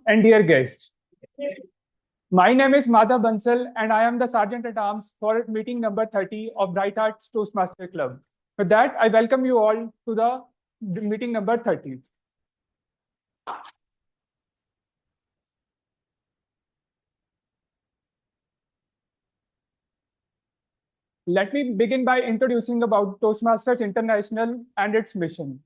and dear guests. My name is Madhav Bansal, and I am the Sergeant at Arms for meeting number 30 of Bright Hearts Toastmaster Club. With that, I welcome you all to the meeting number 30. Let me begin by introducing about Toastmasters International and its mission.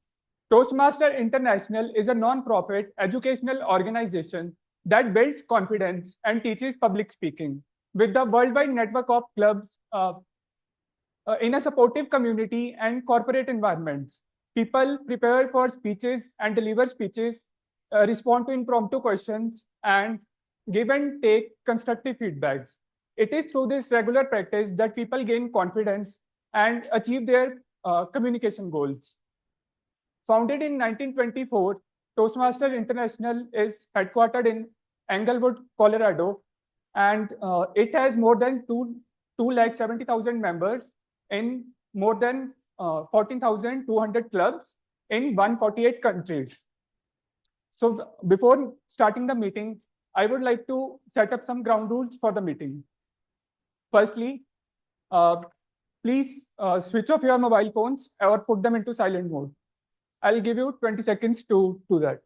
Toastmaster International is a non-profit educational organization that builds confidence and teaches public speaking. With the worldwide network of clubs in a supportive community and corporate environments, people prepare for speeches and deliver speeches, respond to impromptu questions, and give and take constructive feedbacks. It is through this regular practice that people gain confidence and achieve their communication goals. Founded in 1924, Toastmasters International is headquartered in Englewood, Colorado, and it has more than 270,000 members in more than 14,200 clubs in 148 countries. So before starting the meeting, I would like to set up some ground rules for the meeting. Firstly, please switch off your mobile phones or put them into silent mode. I'll give you 20 seconds to do that.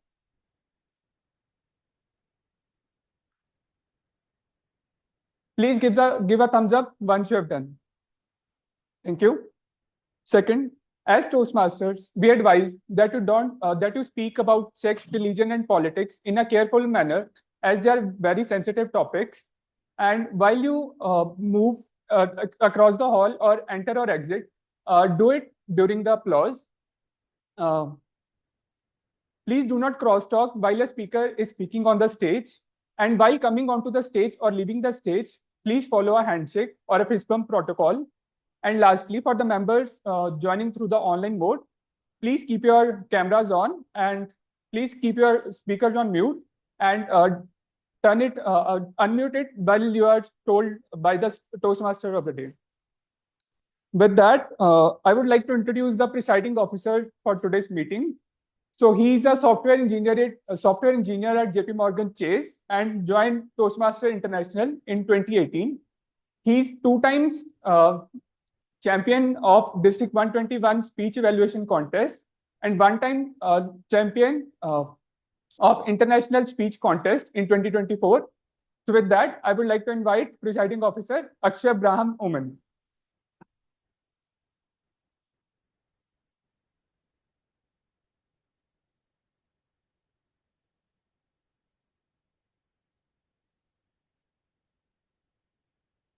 Please give a thumbs up once you have done. Thank you. Second, as Toastmasters, we advise that you speak about sex, religion, and politics in a careful manner, as they are very sensitive topics. And while you move across the hall or enter or exit, do it during the applause. Please do not crosstalk while a speaker is speaking on the stage. And while coming onto the stage or leaving the stage, please follow a handshake or a fist bump protocol. And lastly, for the members joining through the online mode, please keep your cameras on and please keep your speakers on mute and unmute it while you are told by the Toastmaster of the day. With that, I would like to introduce the presiding officer for today's meeting. So he's a software engineer at JP Morgan Chase and joined Toastmaster International in 2018. He's 2 times champion of District 121 speech evaluation contest and 1 time champion of international speech contest in 2024. So with that, I would like to invite presiding officer Akshay Abraham Oman.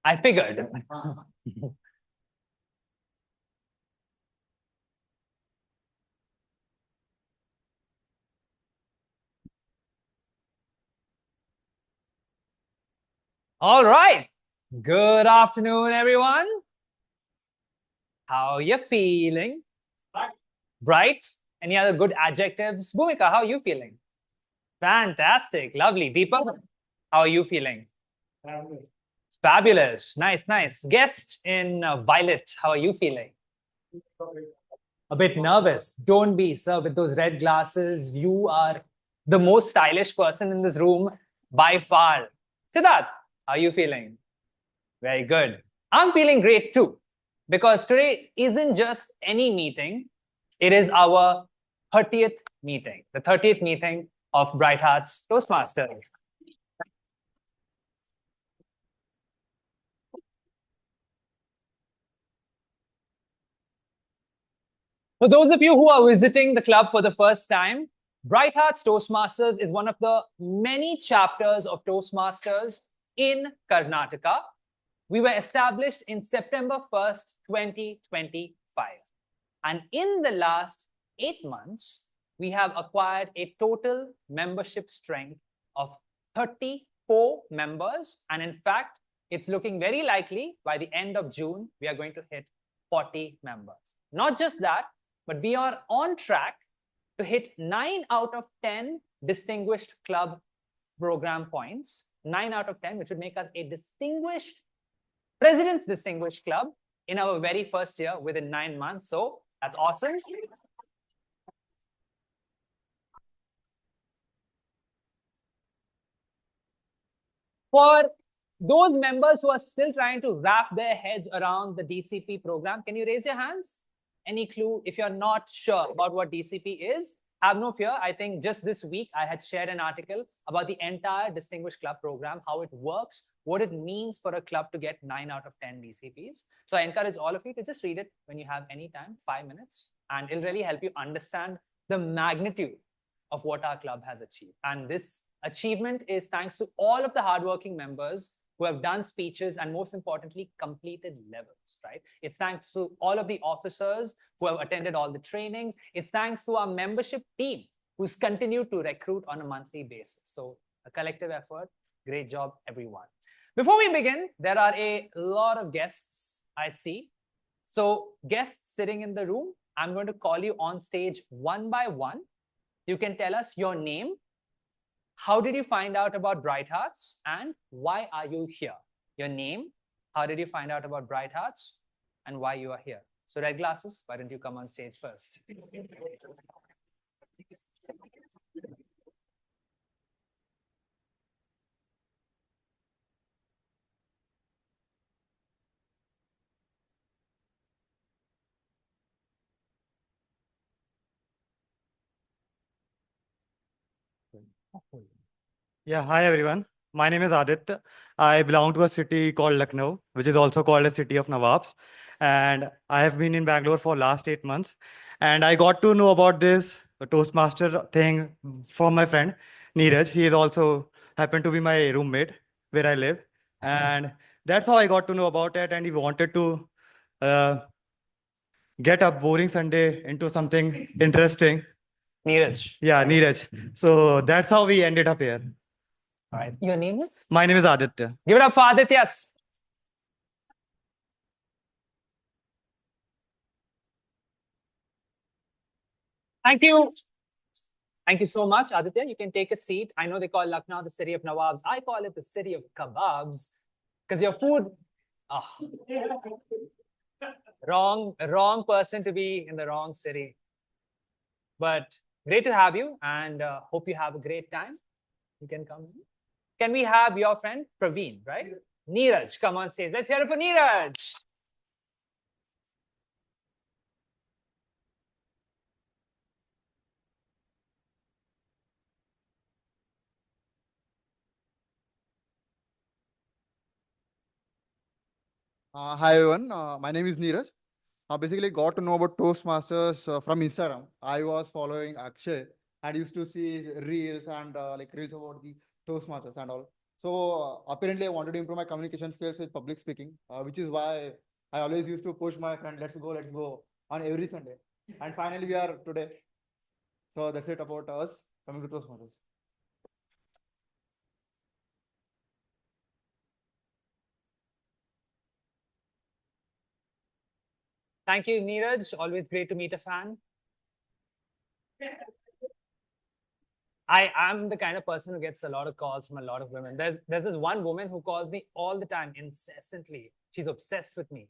I figured. All right. Good afternoon, everyone. How are you feeling? Bright. Any other good adjectives? Bhumika, how are you feeling? Fantastic. Lovely. Deepak, how are you feeling? Fabulous. Nice, nice. Guest in Violet, how are you feeling? A bit nervous. Don't be, sir, with those red glasses. You are the most stylish person in this room by far. Siddharth, how are you feeling? Very good. I'm feeling great too, because today isn't just any meeting. It is our 30th meeting, the 30th meeting of Bright Hearts Toastmasters. For those of you who are visiting the club for the first time, Bright Hearts Toastmasters is one of the many chapters of Toastmasters in Karnataka. We were established in September 1st, 2025. And in the last 8 months, we have acquired a total membership strength of 34 members. And in fact, it's looking very likely by the end of June, we are going to hit 40 members. Not just that, but we are on track to hit 9 out of 10 distinguished club program points. 9 out of 10, which would make us a President's Distinguished Club in our very first year within 9 months. So that's awesome. For those members who are still trying to wrap their heads around the DCP program, can you raise your hands? Any clue? If you're not sure about what DCP is, have no fear. I think just this week I had shared an article about the entire Distinguished Club program, how it works, what it means for a club to get 9 out of 10 DCPs. So I encourage all of you to just read it when you have any time, 5 minutes, and it'll really help you understand the magnitude of what our club has achieved. And this achievement is thanks to all of the hardworking members who have done speeches and, most importantly, completed levels, right? It's thanks to all of the officers who have attended all the trainings. It's thanks to our membership team who's continued to recruit on a monthly basis. So a collective effort. Great job, everyone. Before we begin, there are a lot of guests I see. So guests sitting in the room, I'm going to call you on stage one by one. You can tell us your name, how did you find out about Bright Hearts, and why are you here? Your name, how did you find out about Bright Hearts, and why you are here? So red glasses, why don't you come on stage first? Yeah, hi everyone. My name is Aditya. I belong to a city called Lucknow, which is also called a city of Nawabs. And I have been in Bangalore for last 8 months. And I got to know about this Toastmaster thing from my friend Neeraj. He is also happened to be my roommate where I live. And that's how I got to know about it. And he wanted to uh, get a boring Sunday into something interesting. Neeraj. Yeah, Neeraj. So that's how we ended up here. All right. Your name is? My name is Aditya. Give it up for Aditya. Thank you. Thank you so much, Aditya. You can take a seat. I know they call Lucknow the city of Nawabs. I call it the city of kebabs because your food. Oh, wrong person to be in the wrong city. But great to have you, and hope you have a great time. You can come. Can we have your friend Praveen, right? Neeraj, come on stage. Let's hear it for Neeraj. Hi everyone, my name is Neeraj. I basically got to know about Toastmasters from Instagram. I was following Akshay and used to see reels and like reels about the Toastmasters and all. So apparently I wanted to improve my communication skills with public speaking, which is why I always used to push my friend, let's go on every Sunday. And finally we are today. So that's it about us coming to Toastmasters. Thank you, Neeraj. Always great to meet a fan. I am the kind of person who gets a lot of calls from a lot of women. There's this one woman who calls me all the time, incessantly. She's obsessed with me.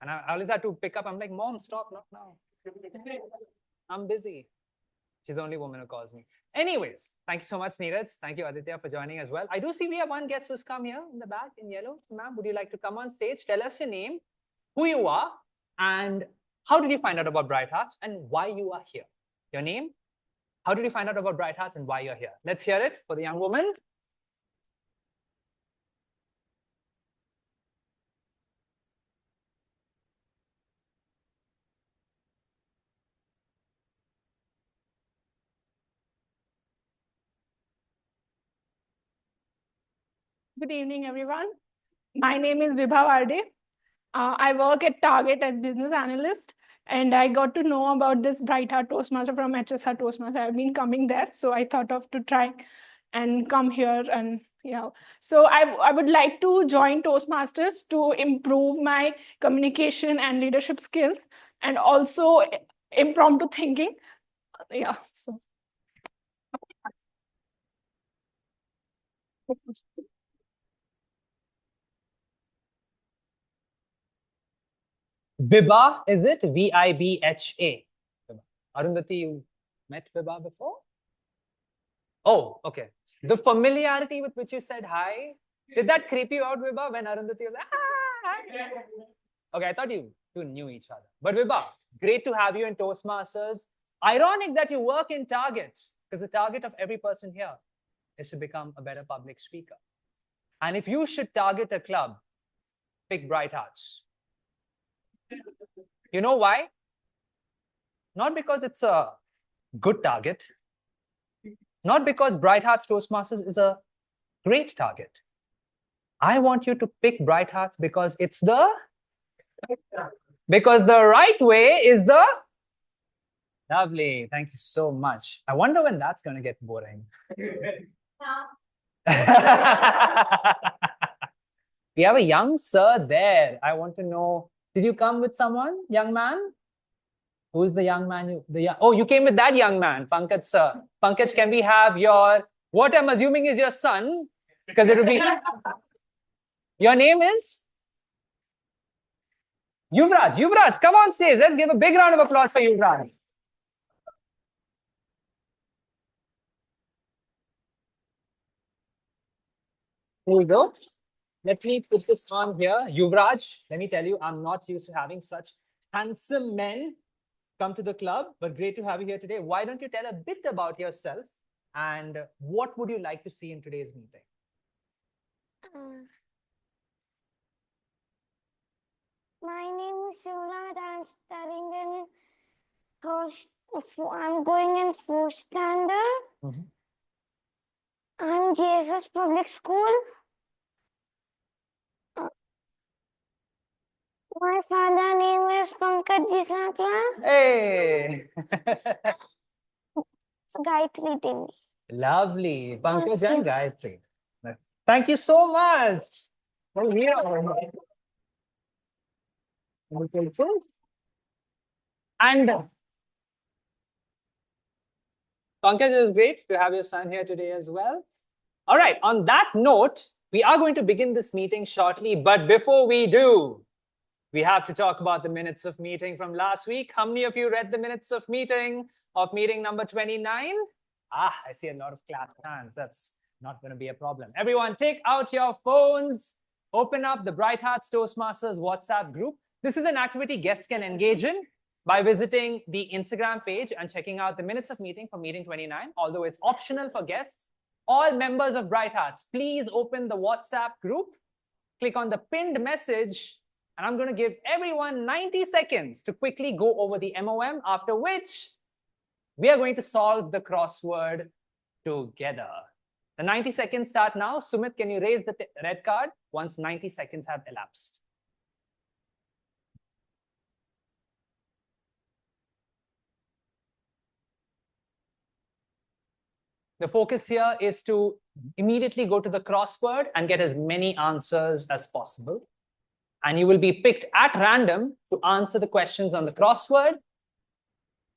And I always have to pick up. I'm like, Mom, stop, not now. I'm busy. She's the only woman who calls me. Anyways, thank you so much, Neeraj. Thank you, Aditya, for joining as well. I do see we have one guest who's come here in the back in yellow. Ma'am, would you like to come on stage? Tell us your name, who you are, and how did you find out about Bright Hearts and why you are here? Your name, how did you find out about Bright Hearts and why you're here? Let's hear it for the young woman. Good evening, everyone. My name is Vibha Varde. I work at Target as business analyst, and I got to know about this Bright Heart Toastmaster from HSR Toastmaster. I've been coming there, so I thought of to try and come here and So I would like to join Toastmasters to improve my communication and leadership skills, and also impromptu thinking. Yeah. So. Vibha, is it? Vibha. Arundhati, you met Vibha before? Oh, okay. The familiarity with which you said hi Did that creep you out, Vibha, when Arundhati was okay, I thought you two knew each other. But Vibha, great to have you in Toastmasters. Ironic that you work in Target, because the target of every person here is to become a better public speaker. And if you should target a club, pick Bright Hearts. You know why? Not because it's a good target, not because Bright Hearts Toastmasters is a great target. I want you to pick Bright Hearts because the right way is the lovely. Thank you so much. I wonder when that's going to get boring. We have a young sir there. I want to know, did you come with someone, young man? Who is the young man? Oh, you came with that young man, Pankaj sir. Pankaj, can we have what I'm assuming is your son? Because it will be, your name is? Yuvraj. Yuvraj, come on stage. Let's give a big round of applause for Yuvraj. Here we go. Let me put this on here. Yuvraj, let me tell you, I'm not used to having such handsome men come to the club, but great to have you here today. Why don't you tell a bit about yourself and what would you like to see in today's meeting? My name is Yuvraj. I'm studying in I'm going in fourth standard. I'm Jesus Public School. My father name is Pankaj Jisakla. Hey! It's Gayatri Devi. Lovely. Pankaj and Gayatri. Thank you so much. Oh, here. And Pankaj, it is great to have your son here today as well. All right, on that note, we are going to begin this meeting shortly, but before we do, we have to talk about the minutes of meeting from last week. How many of you read the minutes of meeting number 29? I see a lot of clapped hands. That's not going to be a problem. Everyone, take out your phones, open up the Bright Hearts Toastmasters WhatsApp group. This is an activity guests can engage in by visiting the Instagram page and checking out the minutes of meeting for meeting 29, although it's optional for guests. All members of Bright Hearts, please open the WhatsApp group, click on the pinned message, and I'm going to give everyone 90 seconds to quickly go over the MOM, after which we are going to solve the crossword together. The 90 seconds start now. Sumit, can you raise the red card once 90 seconds have elapsed? The focus here is to immediately go to the crossword and get as many answers as possible. And you will be picked at random to answer the questions on the crossword.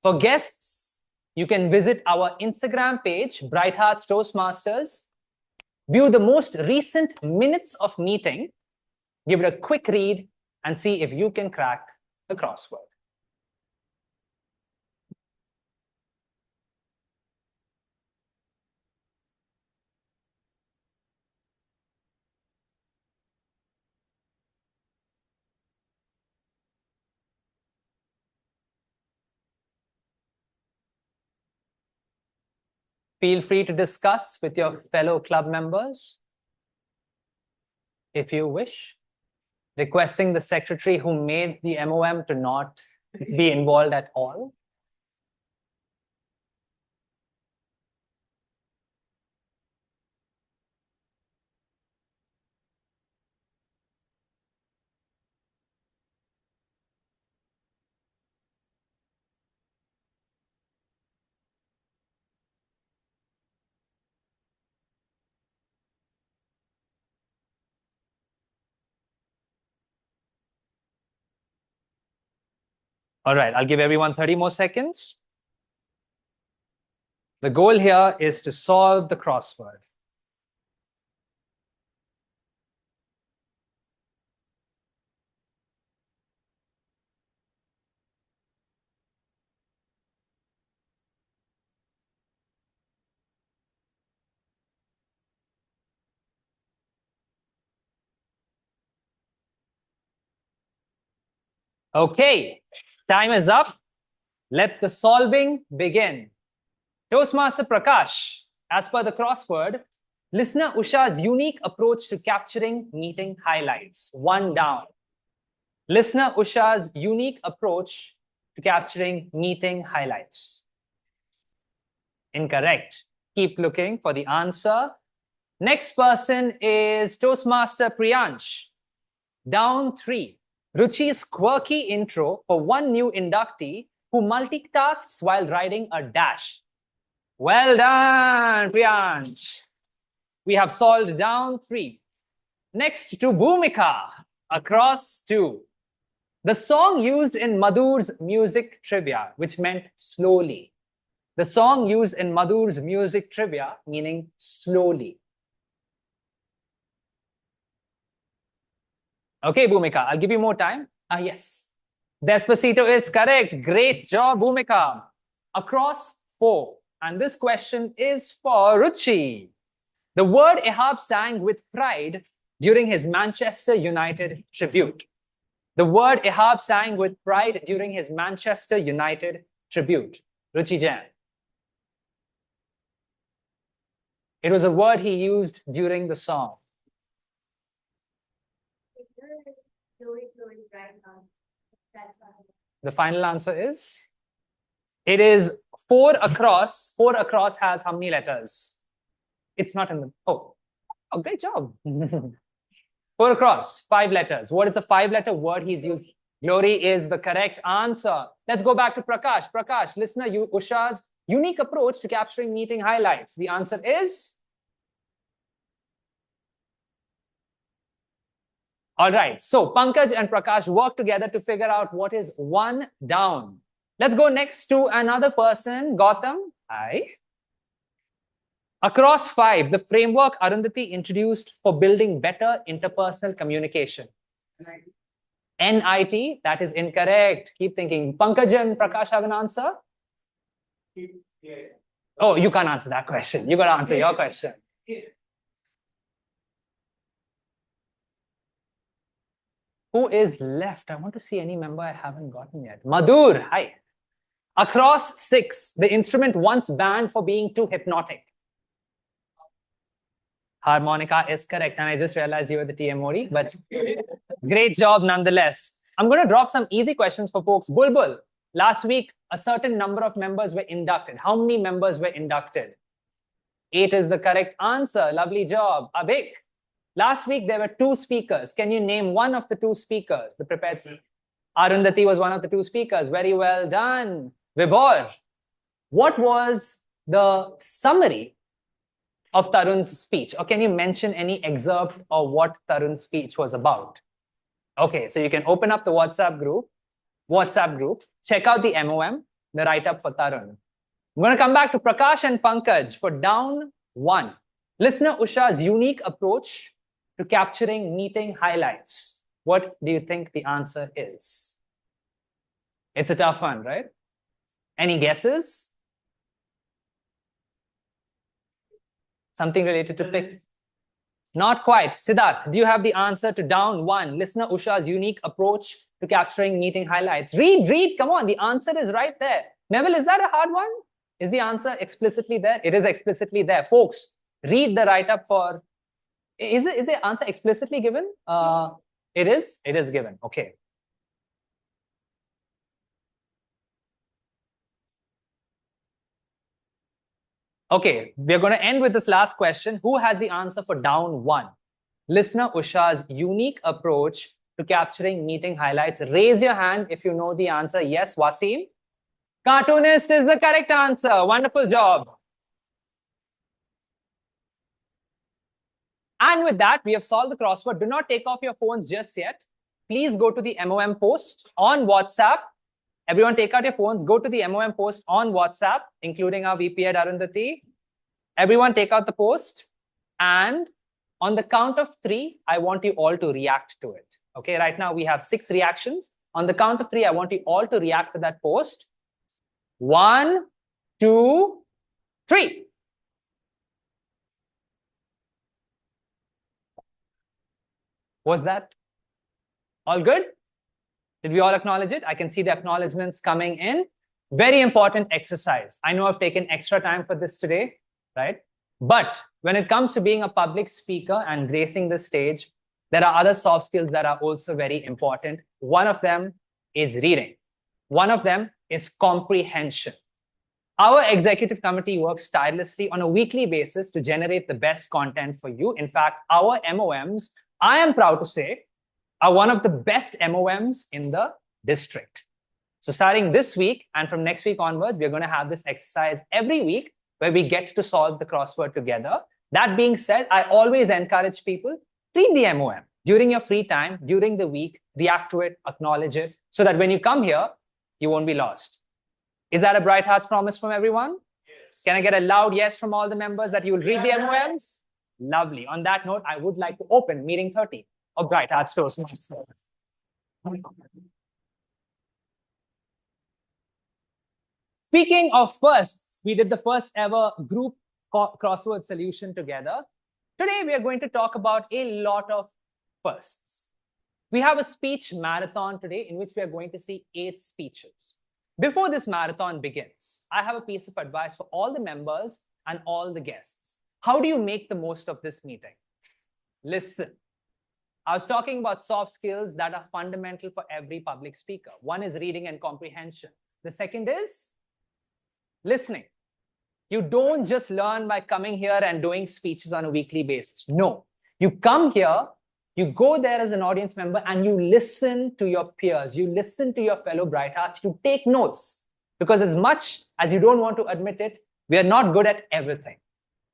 For guests, you can visit our Instagram page, Bright Hearts Toastmasters, view the most recent minutes of meeting, give it a quick read, and see if you can crack the crossword. Feel free to discuss with your fellow club members if you wish, requesting the secretary who made the MOM to not be involved at all. All right, I'll give everyone 30 more seconds. The goal here is to solve the crossword. Okay, time is up. Let the solving begin. Toastmaster Prakash, as per the crossword, listener Usha's unique approach to capturing meeting highlights. 1 down. Listener Usha's unique approach to capturing meeting highlights. Incorrect. Keep looking for the answer. Next person is Toastmaster Priyansh. Down 3. Ruchi's quirky intro for one new inductee who multitasks while riding a dash. Well done, Priyansh. We have solved down 3. Next to Bhumika, across 2. The song used in Madhur's music trivia, which meant slowly. The song used in Madhur's music trivia, meaning slowly. Okay, Bhumika, I'll give you more time. Yes. Despacito is correct. Great job, Bhumika. Across 4. And this question is for Ruchi. The word Ehab sang with pride during his Manchester United tribute. The word Ehab sang with pride during his Manchester United tribute. Ruchi Jain. It was a word he used during the song. The final answer is? It is 4 across. 4 across has how many letters? It's not in the... Oh, great job. 4 across, 5 letters. What is the 5-letter word he's used? Glory is the correct answer. Let's go back to Prakash. Prakash, listener Usha's unique approach to capturing meeting highlights. The answer is? All right, so Pankaj and Prakash work together to figure out what is 1 down. Let's go next to another person, Gautam. Hi. Across 5, the framework Arundhati introduced for building better interpersonal communication. NIT, that is incorrect. Keep thinking. Pankaj and Prakash have an answer? Oh, you can't answer that question. You got to answer your question. Who is left? I want to see any member I haven't gotten yet. Madhur, hi. Across 6, the instrument once banned for being too hypnotic. Harmonica is correct. And I just realized you were the TMOD, but great job nonetheless. I'm going to drop some easy questions for folks. Bulbul, last week, a certain number of members were inducted. How many members were inducted? 8 is the correct answer. Lovely job. Abhik, last week there were 2 speakers. Can you name one of the 2 speakers? The prepared speaker. Arundhati was one of the 2 speakers. Very well done. Vibhor, what was the summary of Tarun's speech? Or can you mention any excerpt of what Tarun's speech was about? Okay, so you can open up the WhatsApp group, check out the MOM, the write-up for Tarun. I'm going to come back to Prakash and Pankaj for down 1. Listener Usha's unique approach to capturing meeting highlights. What do you think the answer is? It's a tough one, right? Any guesses? Something related to pick? Not quite. Siddharth, do you have the answer to down 1? Listener Usha's unique approach to capturing meeting highlights. Read, come on. The answer is right there. Neville, is that a hard one? Is the answer explicitly there? It is explicitly there. Folks, read the write-up for... Is the answer explicitly given? It is? It is given. Okay. Okay, we're going to end with this last question. Who has the answer for down 1? Listener Usha's unique approach to capturing meeting highlights. Raise your hand if you know the answer. Yes, Wasim. Cartoonist is the correct answer. Wonderful job. And with that, we have solved the crossword. Do not take off your phones just yet. Please go to the MOM post on WhatsApp. Everyone take out your phones, go to the MOM post on WhatsApp, including our VP at Arundhati. Everyone take out the post. And on the count of 3, I want you all to react to it. Okay, right now we have 6 reactions. On the count of 3, I want you all to react to that post. 1, 2, 3. Was that all good? Did we all acknowledge it? I can see the acknowledgements coming in. Very important exercise. I know I've taken extra time for this today, right? But when it comes to being a public speaker and gracing the stage, there are other soft skills that are also very important. One of them is reading. One of them is comprehension. Our executive committee works tirelessly on a weekly basis to generate the best content for you. In fact, our MOMs, I am proud to say, are one of the best MOMs in the district. So starting this week and from next week onwards, we're going to have this exercise every week where we get to solve the crossword together. That being said, I always encourage people, read the MOM during your free time, during the week, react to it, acknowledge it, so that when you come here, you won't be lost. Is that a Bright Hearts promise from everyone? Yes. Can I get a loud yes from all the members that you will read the MOMs? Lovely. On that note, I would like to open meeting 30 of Bright Hearts Toastmasters. Speaking of firsts, we did the first ever group crossword solution together. Today, we are going to talk about a lot of firsts. We have a speech marathon today in which we are going to see 8 speeches. Before this marathon begins, I have a piece of advice for all the members and all the guests. How do you make the most of this meeting? Listen. I was talking about soft skills that are fundamental for every public speaker. One is reading and comprehension. The second is listening. You don't just learn by coming here and doing speeches on a weekly basis. No, you come here, you go there as an audience member and you listen to your peers. You listen to your fellow Bright Hearts. You take notes because as much as you don't want to admit it, we are not good at everything.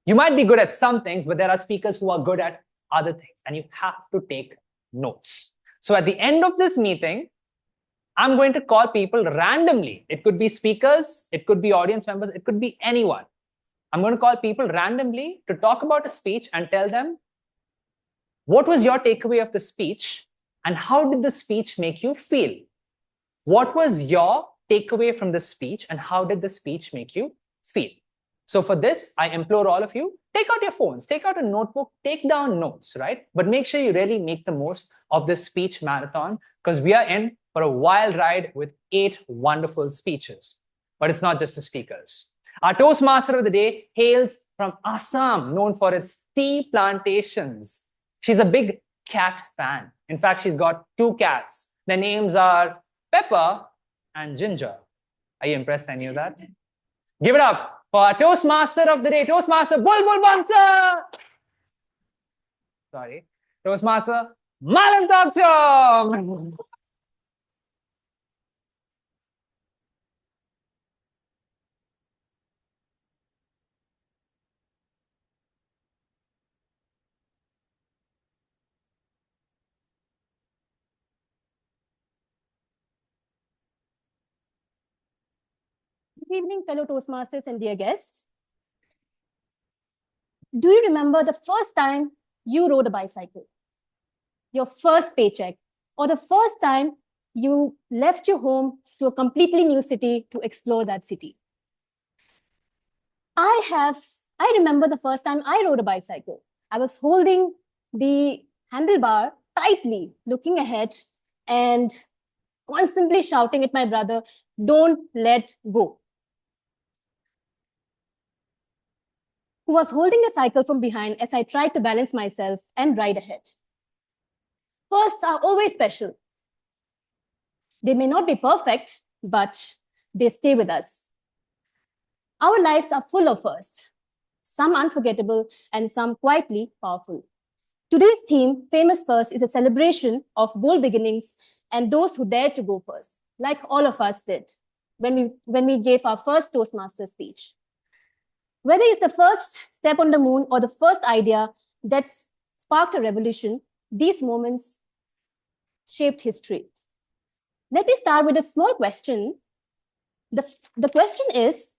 You might be good at some things, but there are speakers who are good at other things and you have to take notes. So at the end of this meeting, I'm going to call people randomly. It could be speakers, it could be audience members, it could be anyone. I'm going to call people randomly to talk about a speech and tell them, what was your takeaway of the speech and how did the speech make you feel? What was your takeaway from the speech and how did the speech make you feel? So for this, I implore all of you, take out your phones, take out a notebook, take down notes, right? But make sure you really make the most of this speech marathon because we are in for a wild ride with 8 wonderful speeches. But it's not just the speakers. Our Toastmaster of the day hails from Assam, known for its tea plantations. She's a big cat fan. In fact, she's got 2 cats. Their names are Pepper and Ginger. Are you impressed? I knew that. Give it up for our Toastmaster of the day, Toastmaster Bulbul Bansa. Sorry, Toastmaster Malan Takchom. Good evening, fellow Toastmasters and dear guests. Do you remember the first time you rode a bicycle? Your first paycheck, or the first time you left your home to a completely new city to explore that city? I remember the first time I rode a bicycle. I was holding the handlebar tightly, looking ahead and constantly shouting at my brother, "Don't let go," who was holding a cycle from behind as I tried to balance myself and ride ahead. Firsts are always special. They may not be perfect, but they stay with us. Our lives are full of firsts, some unforgettable and some quietly powerful. Today's theme, Famous First, is a celebration of bold beginnings and those who dared to go first, like all of us did when we gave our first Toastmaster speech. Whether it's the first step on the moon or the first idea that sparked a revolution, these moments shaped history. Let me start with a small question. The question is,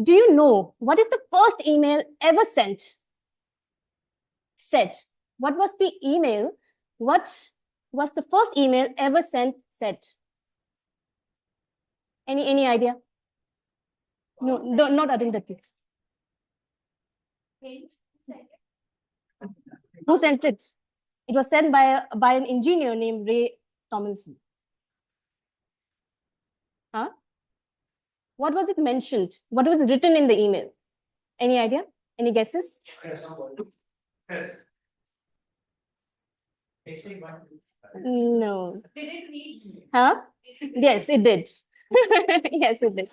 do you know what is the first email ever sent? Said. What was the email? What was the first email ever sent? Said. Any idea? No, not identity. Who sent it? It was sent by an engineer named Ray Tomlinson. Huh? What was it mentioned? What was written in the email? Any idea? Any guesses? No. Did it reach? Huh? Yes, it did. Yes, it did.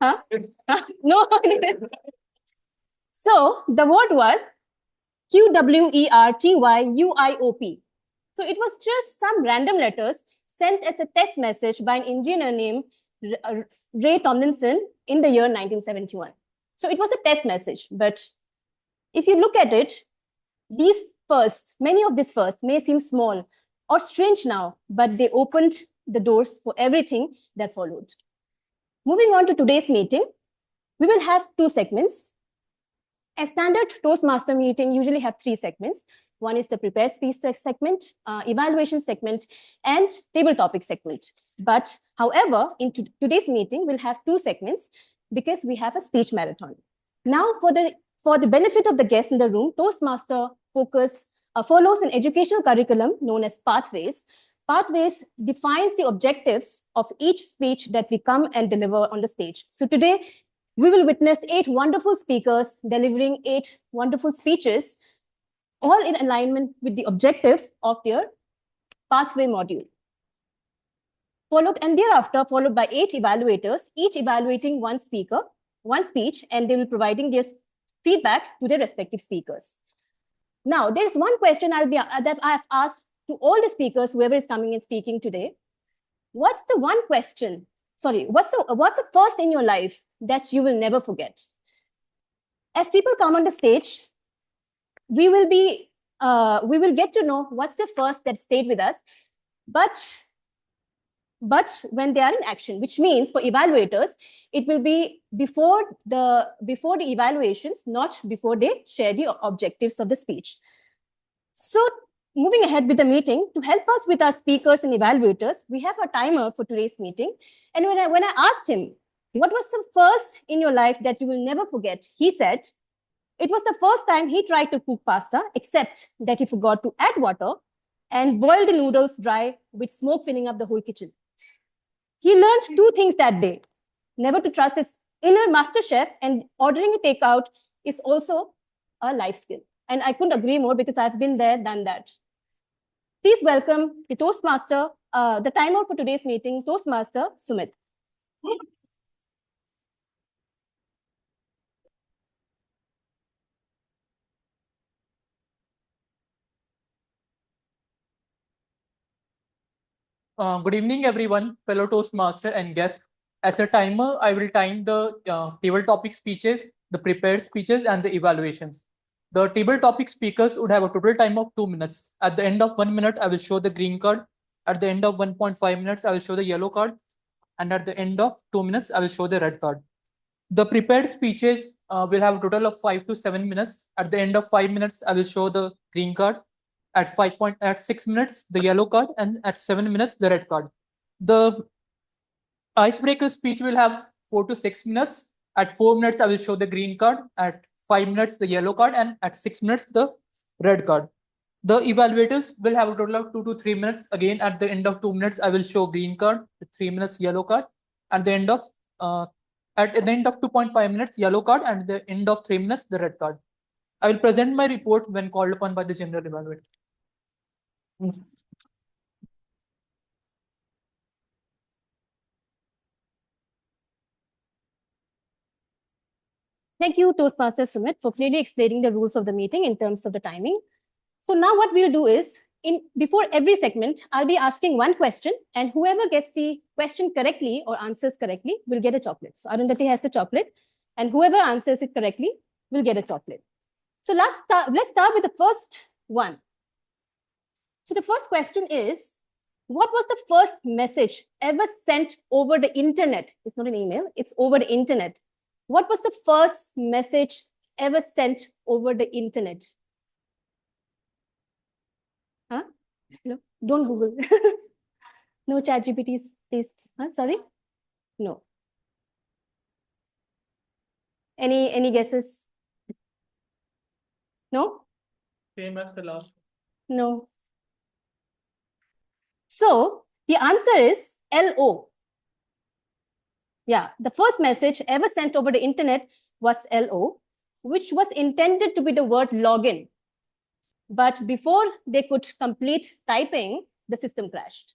Huh? No. So the word was QWERTYUIOP. So it was just some random letters sent as a test message by an engineer named Ray Tomlinson in the year 1971. So it was a test message, but if you look at it, these firsts, many of these firsts may seem small or strange now, but they opened the doors for everything that followed. Moving on to today's meeting, we will have two segments. A standard Toastmaster meeting usually have three segments. One is the prepared speech segment, evaluation segment, and table topic segment. But however, in today's meeting, we'll have two segments because we have a speech marathon. Now, for the benefit of the guests in the room, Toastmaster follows an educational curriculum known as Pathways. Pathways defines the objectives of each speech that we come and deliver on the stage. So today, we will witness 8 wonderful speakers delivering 8 wonderful speeches, all in alignment with the objective of their pathway module. Thereafter, followed by 8 evaluators, each evaluating one speaker, one speech, and they will be providing their feedback to their respective speakers. Now, there is one question that I have asked to all the speakers, whoever is coming and speaking today. What's the one question? Sorry, what's the first in your life that you will never forget? As people come on the stage, we will get to know what's the first that stayed with us, but when they are in action, which means for evaluators, it will be before the evaluations, not before they share the objectives of the speech. So moving ahead with the meeting, to help us with our speakers and evaluators, we have a timer for today's meeting. And when I asked him, what was the first in your life that you will never forget? He said, it was the first time he tried to cook pasta, except that he forgot to add water and boil the noodles dry with smoke filling up the whole kitchen. He learned 2 things that day: never to trust his inner master chef, and ordering a takeout is also a life skill. And I couldn't agree more because I've been there, done that. Please welcome the Toastmaster, the timer for today's meeting, Toastmaster Sumit. Good evening, everyone, fellow Toastmaster and guests. As a timer, I will time the table topic speeches, the prepared speeches, and the evaluations. The table topic speakers would have a total time of 2 minutes. At the end of 1 minute, I will show the green card. At the end of 1.5 minutes, I will show the yellow card. And at the end of 2 minutes, I will show the red card. The prepared speeches will have a total of 5 to 7 minutes. At the end of 5 minutes, I will show the green card. At 6 minutes, the yellow card, and at 7 minutes, the red card. The icebreaker speech will have 4 to 6 minutes. At 4 minutes, I will show the green card. At 5 minutes, the yellow card, and at 6 minutes, the red card. The evaluators will have a total of 2 to 3 minutes. Again, at the end of 2 minutes, I will show green card. At 3 minutes, yellow card. At the end of 2.5 minutes, yellow card, and at the end of 3 minutes, the red card. I will present my report when called upon by the general evaluator. Thank you, Toastmaster Sumit, for clearly explaining the rules of the meeting in terms of the timing. So now what we'll do is, before every segment, I'll be asking one question, and whoever gets the question correctly or answers correctly will get a chocolate. So Arundhati has a chocolate, and whoever answers it correctly will get a chocolate. So let's start with the first one. So the first question is, what was the first message ever sent over the internet? It's not an email, it's over the internet. What was the first message ever sent over the internet? Huh? No, don't Google. No ChatGPTs, please. Huh? Sorry? No. Any guesses? No? Same as the last. No. So the answer is LO. Yeah, the first message ever sent over the internet was LO, which was intended to be the word login. But before they could complete typing, the system crashed.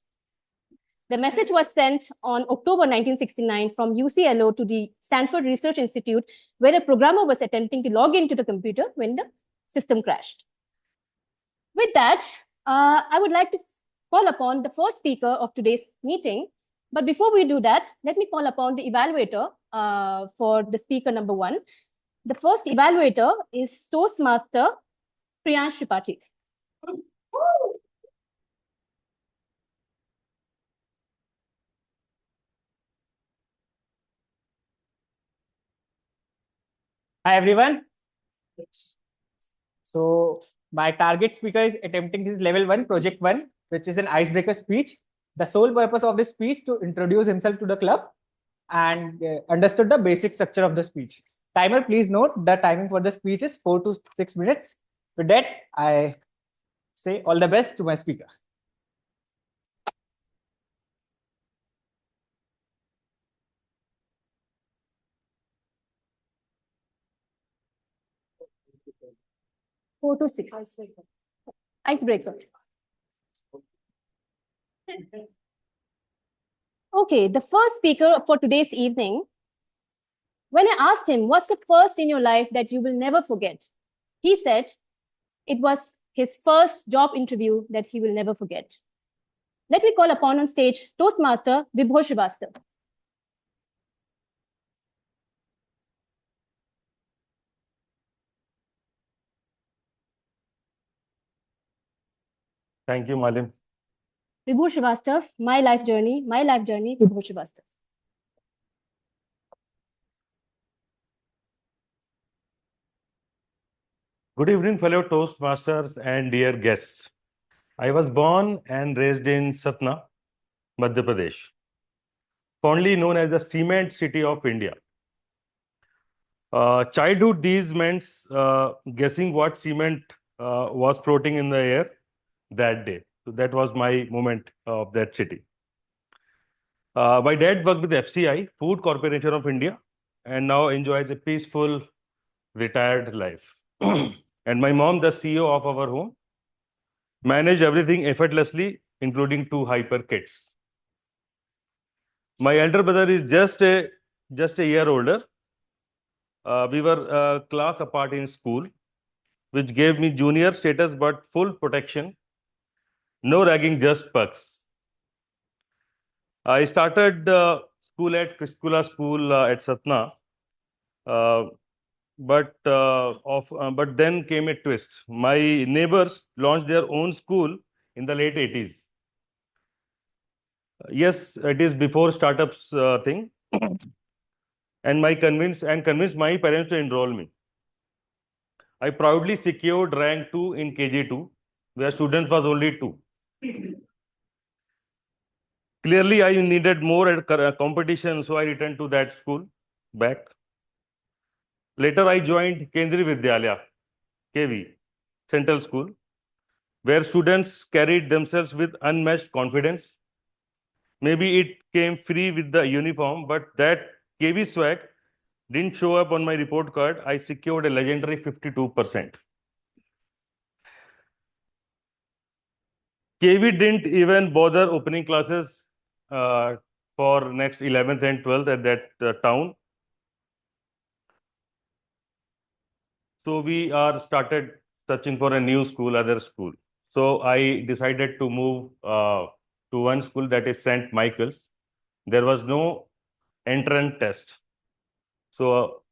The message was sent on October 1969 from UCLO to the Stanford Research Institute, where a programmer was attempting to log into the computer when the system crashed. With that, I would like to call upon the first speaker of today's meeting. But before we do that, let me call upon the evaluator for the speaker number 1. The first evaluator is Toastmaster Priyansh Tripathi. Hi everyone. So my target speaker is attempting his level 1, project 1, which is an icebreaker speech. The sole purpose of this speech to introduce himself to the club and understood the basic structure of the speech. Timer, please note the timing for the speech is 4 to 6 minutes. With that, I say all the best to my speaker. Four to six. Icebreaker. Okay, the first speaker for today's evening. When I asked him, what's the first in your life that you will never forget? He said it was his first job interview that he will never forget. Let me call upon on stage Toastmaster Vibhor Srivastava. Thank you, Malim. Vibhor Srivastava, my life journey, Vibhor Srivastava. Good evening, fellow Toastmasters and dear guests. I was born and raised in Satna, Madhya Pradesh, fondly known as the cement city of India. Childhood days meant guessing what cement was floating in the air that day. So that was my moment of that city. My dad worked with FCI, Food Corporation of India, and now enjoys a peaceful retired life. And my mom, the CEO of our home, managed everything effortlessly, including 2 hyper kids. My elder brother is just a year older. We were a class apart in school, which gave me junior status but full protection. No ragging, just perks. I started school at Krishkula School at Satna. But then came a twist. My neighbors launched their own school in the late 80s. Yes, it is before startups thing. And convinced my parents to enroll me. I proudly secured rank 2 in KG2, where students was only 2. Clearly, I needed more competition, so I returned to that school back. Later, I joined Kendriya Vidyalaya, KV, Central School, where students carried themselves with unmatched confidence. Maybe it came free with the uniform, but that KV swag didn't show up on my report card. I secured a legendary 52%. KV didn't even bother opening classes for next 11th and 12th at that town. So we are started searching for a new school, other school. So I decided to move to one school, that is St. Michael's. There was no entrance test. So,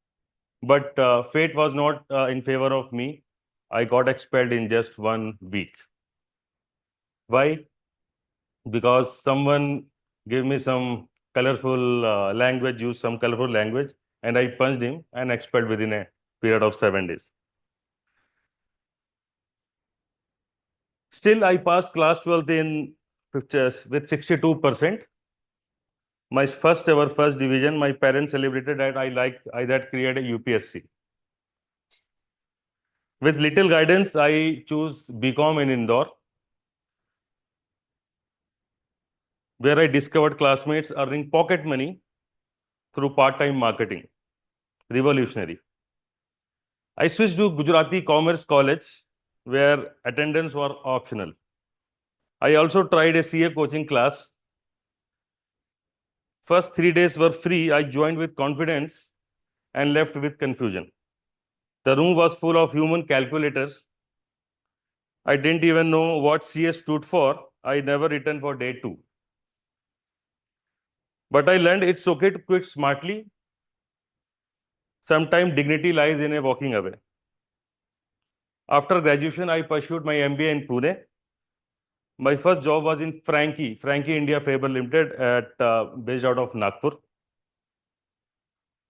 but fate was not in favor of me. I got expelled in just 1 week. Why? Because someone gave me some colorful language, used some colorful language, and I punched him and expelled within a period of 7 days. Still, I passed class 12th in pictures with 62%. My first division. My parents celebrated that I that created a UPSC. With little guidance, I chose BCom in Indore, where I discovered classmates earning pocket money through part-time marketing. Revolutionary. I switched to Gujarati Commerce College, where attendance were optional. I also tried a CA coaching class. First 3 days were free. I joined with confidence and left with confusion. The room was full of human calculators. I didn't even know what CA stood for. I never returned for day 2. But I learned it's okay to quit smartly. Sometimes dignity lies in a walking away. After graduation, I pursued my MBA in Pune. My first job was in Frankie India Faber Limited, based out of Nagpur,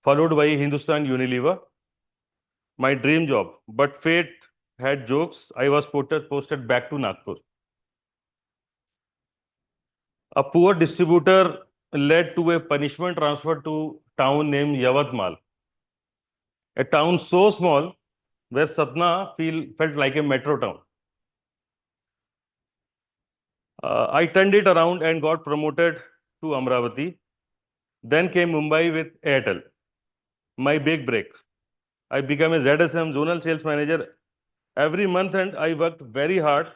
followed by Hindustan Unilever, my dream job. But fate had jokes. I was posted back to Nagpur. A poor distributor led to a punishment transfer to town named Yavatmal, a town so small where Satna felt like a metro town. I turned it around and got promoted to Amravati. Then came Mumbai with Airtel, my big break. I became a ZSM zonal sales manager. Every month and I worked very hard,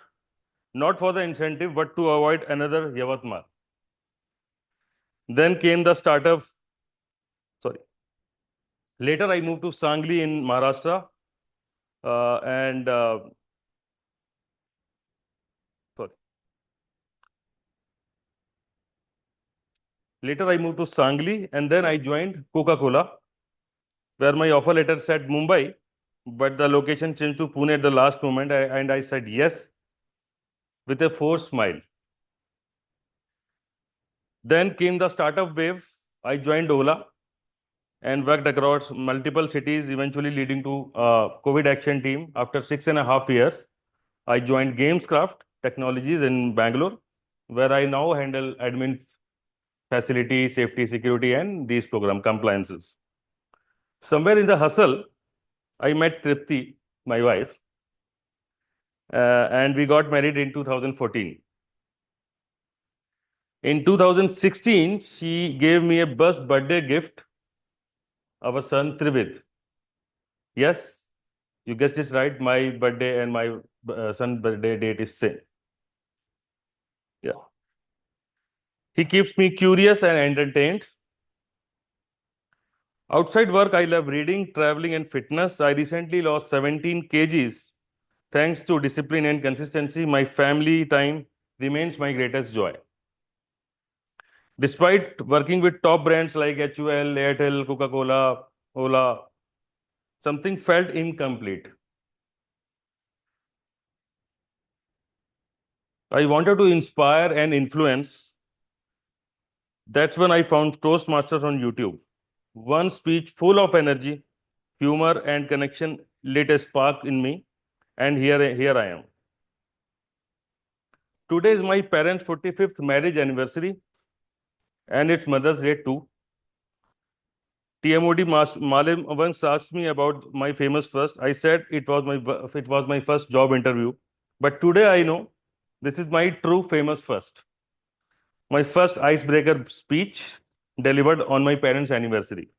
not for the incentive, but to avoid another Yavatmal. Then came the startup. Later, I moved to Sangli in Maharashtra. Later, I moved to Sangli and then I joined Coca-Cola, where my offer letter said Mumbai, but the location changed to Pune at the last moment, and I said yes with a forced smile. Then came the startup wave. I joined Ola and worked across multiple cities, eventually leading to COVID action team. After 6.5 years, I joined Gamescraft Technologies in Bangalore, where I now handle admin, facility, safety, security, and these program compliances. Somewhere in the hustle, I met Tripti, my wife, and we got married in 2014. In 2016, she gave me a birthday gift, our son Trivid. Yes, you guessed it right. My birthday and my son's birthday date is same. Yeah. He keeps me curious and entertained. Outside work, I love reading, traveling, and fitness. I recently lost 17 kgs. Thanks to discipline and consistency, my family time remains my greatest joy. Despite working with top brands like HUL, Airtel, Coca-Cola, Ola, something felt incomplete. I wanted to inspire and influence. That's when I found Toastmasters on YouTube. One speech full of energy, humor, and connection lit a spark in me, and here I am. Today is my parents' 45th marriage anniversary, and it's Mother's Day too. TMOD Malim once asked me about my famous first. I said it was my first job interview, but today I know this is my true famous first. My first icebreaker speech delivered on my parents' anniversary.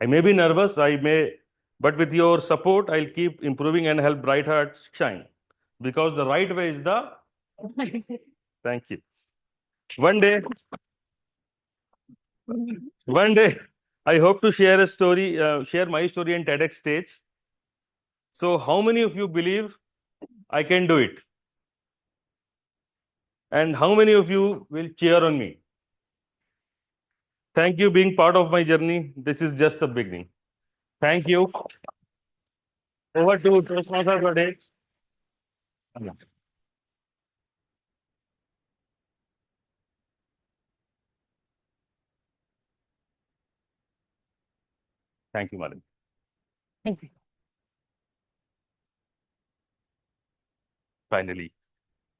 I may be nervous, but with your support, I'll keep improving and help Bright Hearts shine. Because the right way is the... Thank you. One day, I hope to share my story in TEDx stage. So how many of you believe I can do it? And how many of you will cheer on me? Thank you for being part of my journey. This is just the beginning. Thank you. Over to Toastmasters today. Thank you, Madam. Thank you. Finally.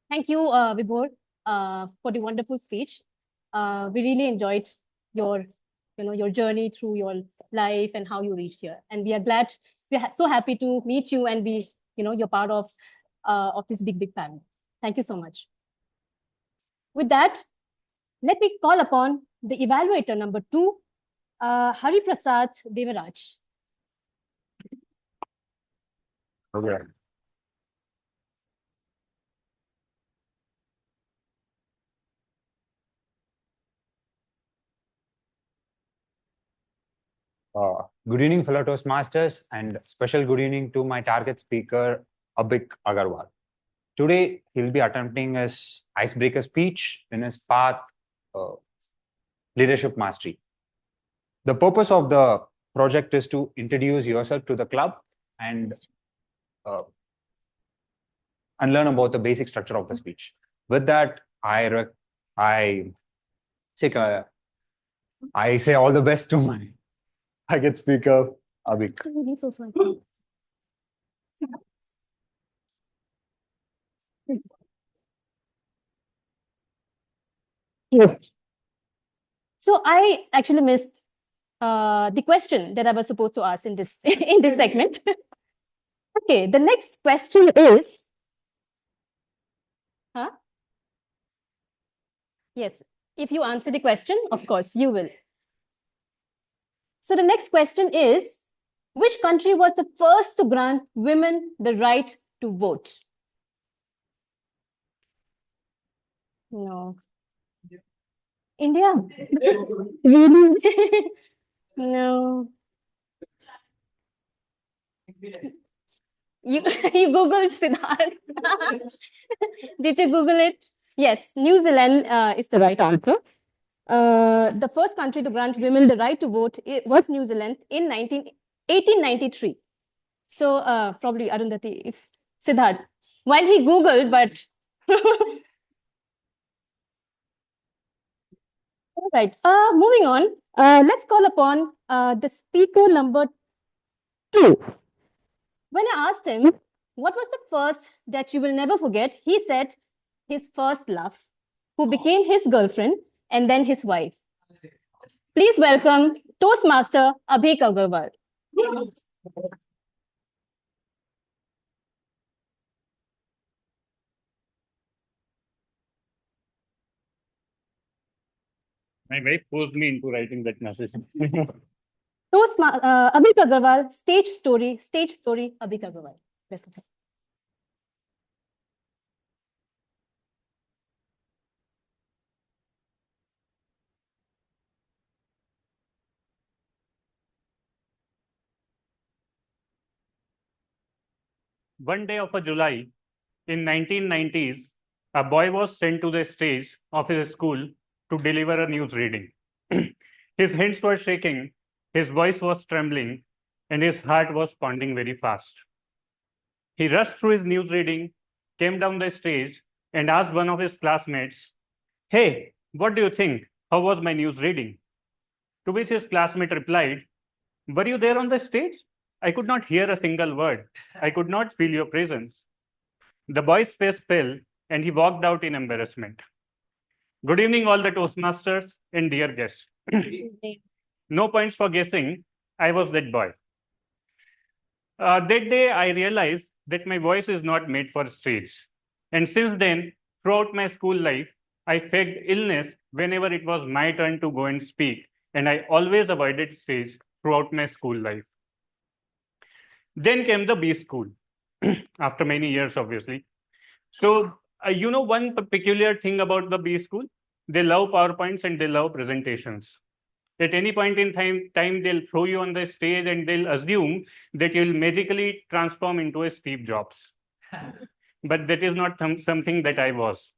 Thank you, Vibhor, for the wonderful speech. We really enjoyed your journey through your life and how you reached here. And we are glad, we're so happy to meet you and be, you're part of this big family. Thank you so much. With that, let me call upon the evaluator number 2 Hari Prasad Devaraj. Okay. Good evening, fellow Toastmasters, and special good evening to my target speaker, Abhik Agarwal. Today, he'll be attempting his icebreaker speech in his path leadership mastery. The purpose of the project is to introduce yourself to the club and learn about the basic structure of the speech. With that, I say all the best to my target speaker, Abhik. So I actually missed the question that I was supposed to ask in this in this segment. Okay, the next question is, yes, if you answer the question, of course, you will. So the next question is, which country was the first to grant women the right to vote? No. India? Really? No. You Googled Siddharth. Did you Google it? Yes, New Zealand is the right answer. The first country to grant women the right to vote was New Zealand in 1893. So probably Arundhati, if Siddharth, while he Googled, but all right. Moving on, let's call upon the speaker number 2. When I asked him, what was the first that you will never forget? He said his first love, who became his girlfriend and then his wife. Please welcome Toastmaster Abhik Agarwal. My wife forced me into writing that message. Abhik Agarwal, stage story, Abhik Agarwal. Best of luck. One day of a July in 1990s, a boy was sent to the stage of his school to deliver a news reading. His hands were shaking, his voice was trembling, and his heart was pounding very fast. He rushed through his news reading, came down the stage, and asked one of his classmates, "Hey, what do you think? How was my news reading?" To which his classmate replied, "Were you there on the stage? I could not hear a single word. I could not feel your presence." The boy's face fell and he walked out in embarrassment. Good evening, all the Toastmasters and dear guests. No points for guessing. I was that boy. That day, I realized that my voice is not made for stage. And since then, throughout my school life, I faked illness whenever it was my turn to go and speak. And I always avoided stage throughout my school life. Then came the B school, after many years, obviously. So, you know, one peculiar thing about the B school, they love PowerPoints and they love presentations. At any point in time, they'll throw you on the stage and they'll assume that you'll magically transform into a Steve Jobs. But that is not something that I was.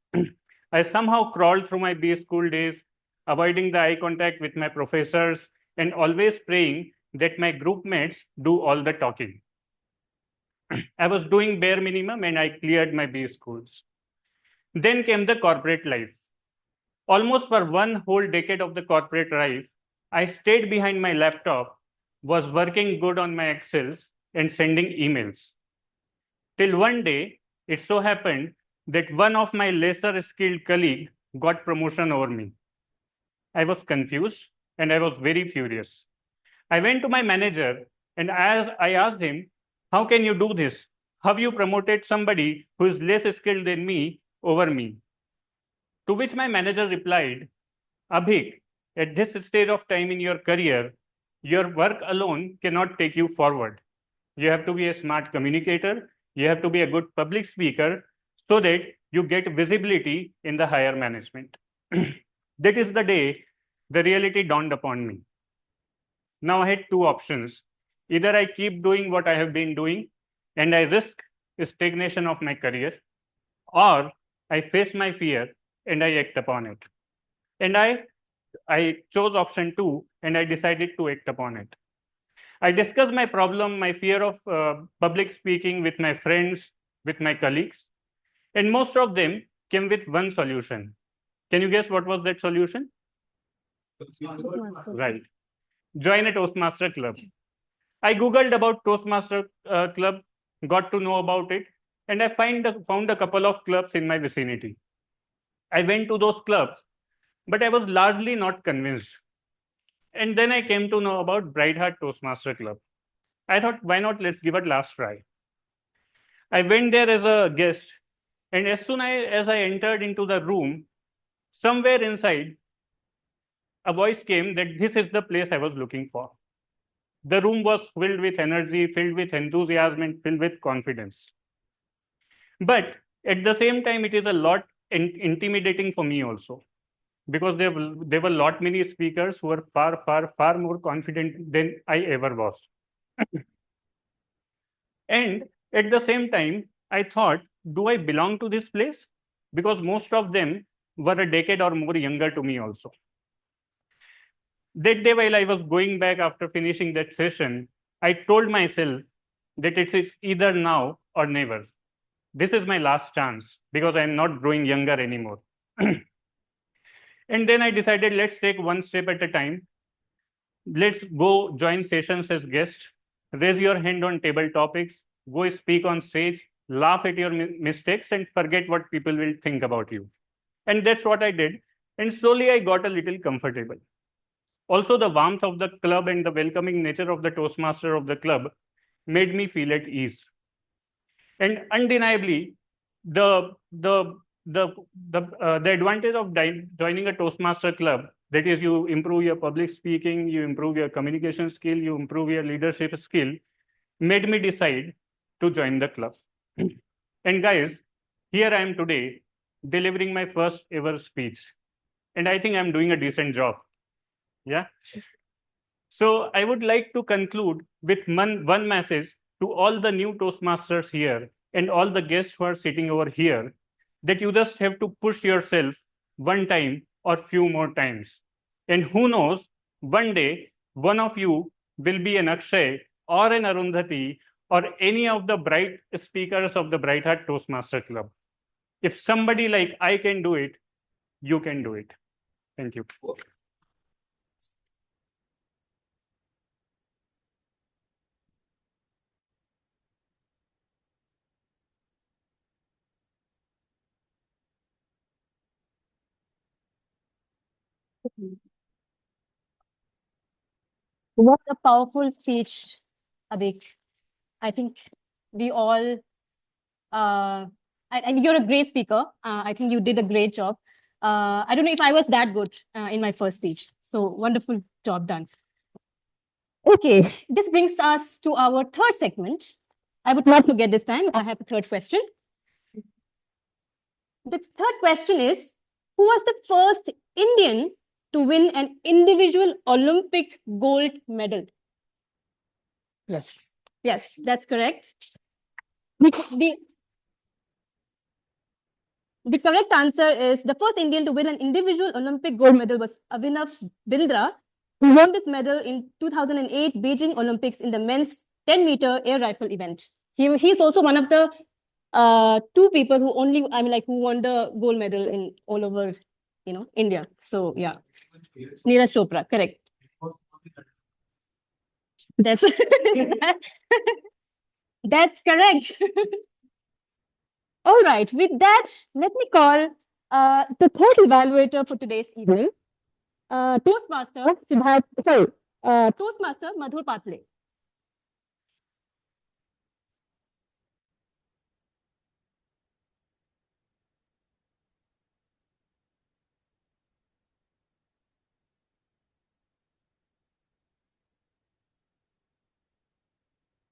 I somehow crawled through my B school days, avoiding the eye contact with my professors and always praying that my group mates do all the talking. I was doing bare minimum and I cleared my B schools. Then came the corporate life. Almost for one whole decade of the corporate life, I stayed behind my laptop, was working good on my Excels and sending emails. Till one day, it so happened that one of my lesser skilled colleagues got promotion over me. I was confused and I was very furious. I went to my manager and I asked him, "How can you do this? Have you promoted somebody who is less skilled than me over me?" To which my manager replied, "Abhik, at this stage of time in your career, your work alone cannot take you forward. You have to be a smart communicator. You have to be a good public speaker so that you get visibility in the higher management. That is the day the reality dawned upon me. Now I had two options. Either I keep doing what I have been doing and I risk stagnation of my career, or I face my fear and I act upon it. And I chose option 2 and I decided to act upon it. I discussed my problem, my fear of public speaking with my friends, with my colleagues, and most of them came with one solution. Can you guess what was that solution? Right. Join a Toastmaster club. I Googled about Toastmaster club, got to know about it, and I found a couple of clubs in my vicinity. I went to those clubs, but I was largely not convinced. And then I came to know about Bright Heart Toastmaster Club. I thought, why not? Let's give it a last try. I went there as a guest, and as soon as I entered into the room, somewhere inside, a voice came that this is the place I was looking for. The room was filled with energy, filled with enthusiasm, and filled with confidence. But at the same time, it is a lot intimidating for me also, because there were a lot many speakers who were far more confident than I ever was. And at the same time, I thought, do I belong to this place? Because most of them were a decade or more younger to me also. That day, while I was going back after finishing that session, I told myself that it is either now or never. This is my last chance because I'm not growing younger anymore. And then I decided, let's take one step at a time. Let's go join sessions as guests, raise your hand on table topics, go speak on stage, laugh at your mistakes, and forget what people will think about you. And that's what I did. And slowly I got a little comfortable. Also, the warmth of the club and the welcoming nature of the Toastmaster of the club made me feel at ease. And undeniably, the advantage of joining a Toastmaster club, that is, you improve your public speaking, you improve your communication skill, you improve your leadership skill, made me decide to join the club. And guys, here I am today delivering my first ever speech. And I think I'm doing a decent job. Yeah. So I would like to conclude with one message to all the new Toastmasters here and all the guests who are sitting over here, that you just have to push yourself one time or few more times. And who knows, one day, one of you will be an Akshay or an Arundhati or any of the bright speakers of the Bright Heart Toastmaster Club. If somebody like I can do it, you can do it. Thank you. What a powerful speech, Abik. I think we all, and you're a great speaker. I think you did a great job. I don't know if I was that good in my first speech. So wonderful job done. Okay, this brings us to our third segment. I would not forget this time. I have a third question. The third question is, who was the first Indian to win an individual Olympic gold medal? Yes, that's correct. The correct answer is the first Indian to win an individual Olympic gold medal was Abhinav Bindra, who won this medal in 2008 Beijing Olympics in the men's 10-meter air rifle event. He's also one of the two people who who won the gold medal in all over, India. So yeah, Neeraj Chopra, correct. That's that's correct. All right, with that, let me call the third evaluator for today's evening, Toastmaster Toastmaster Madhur Patle.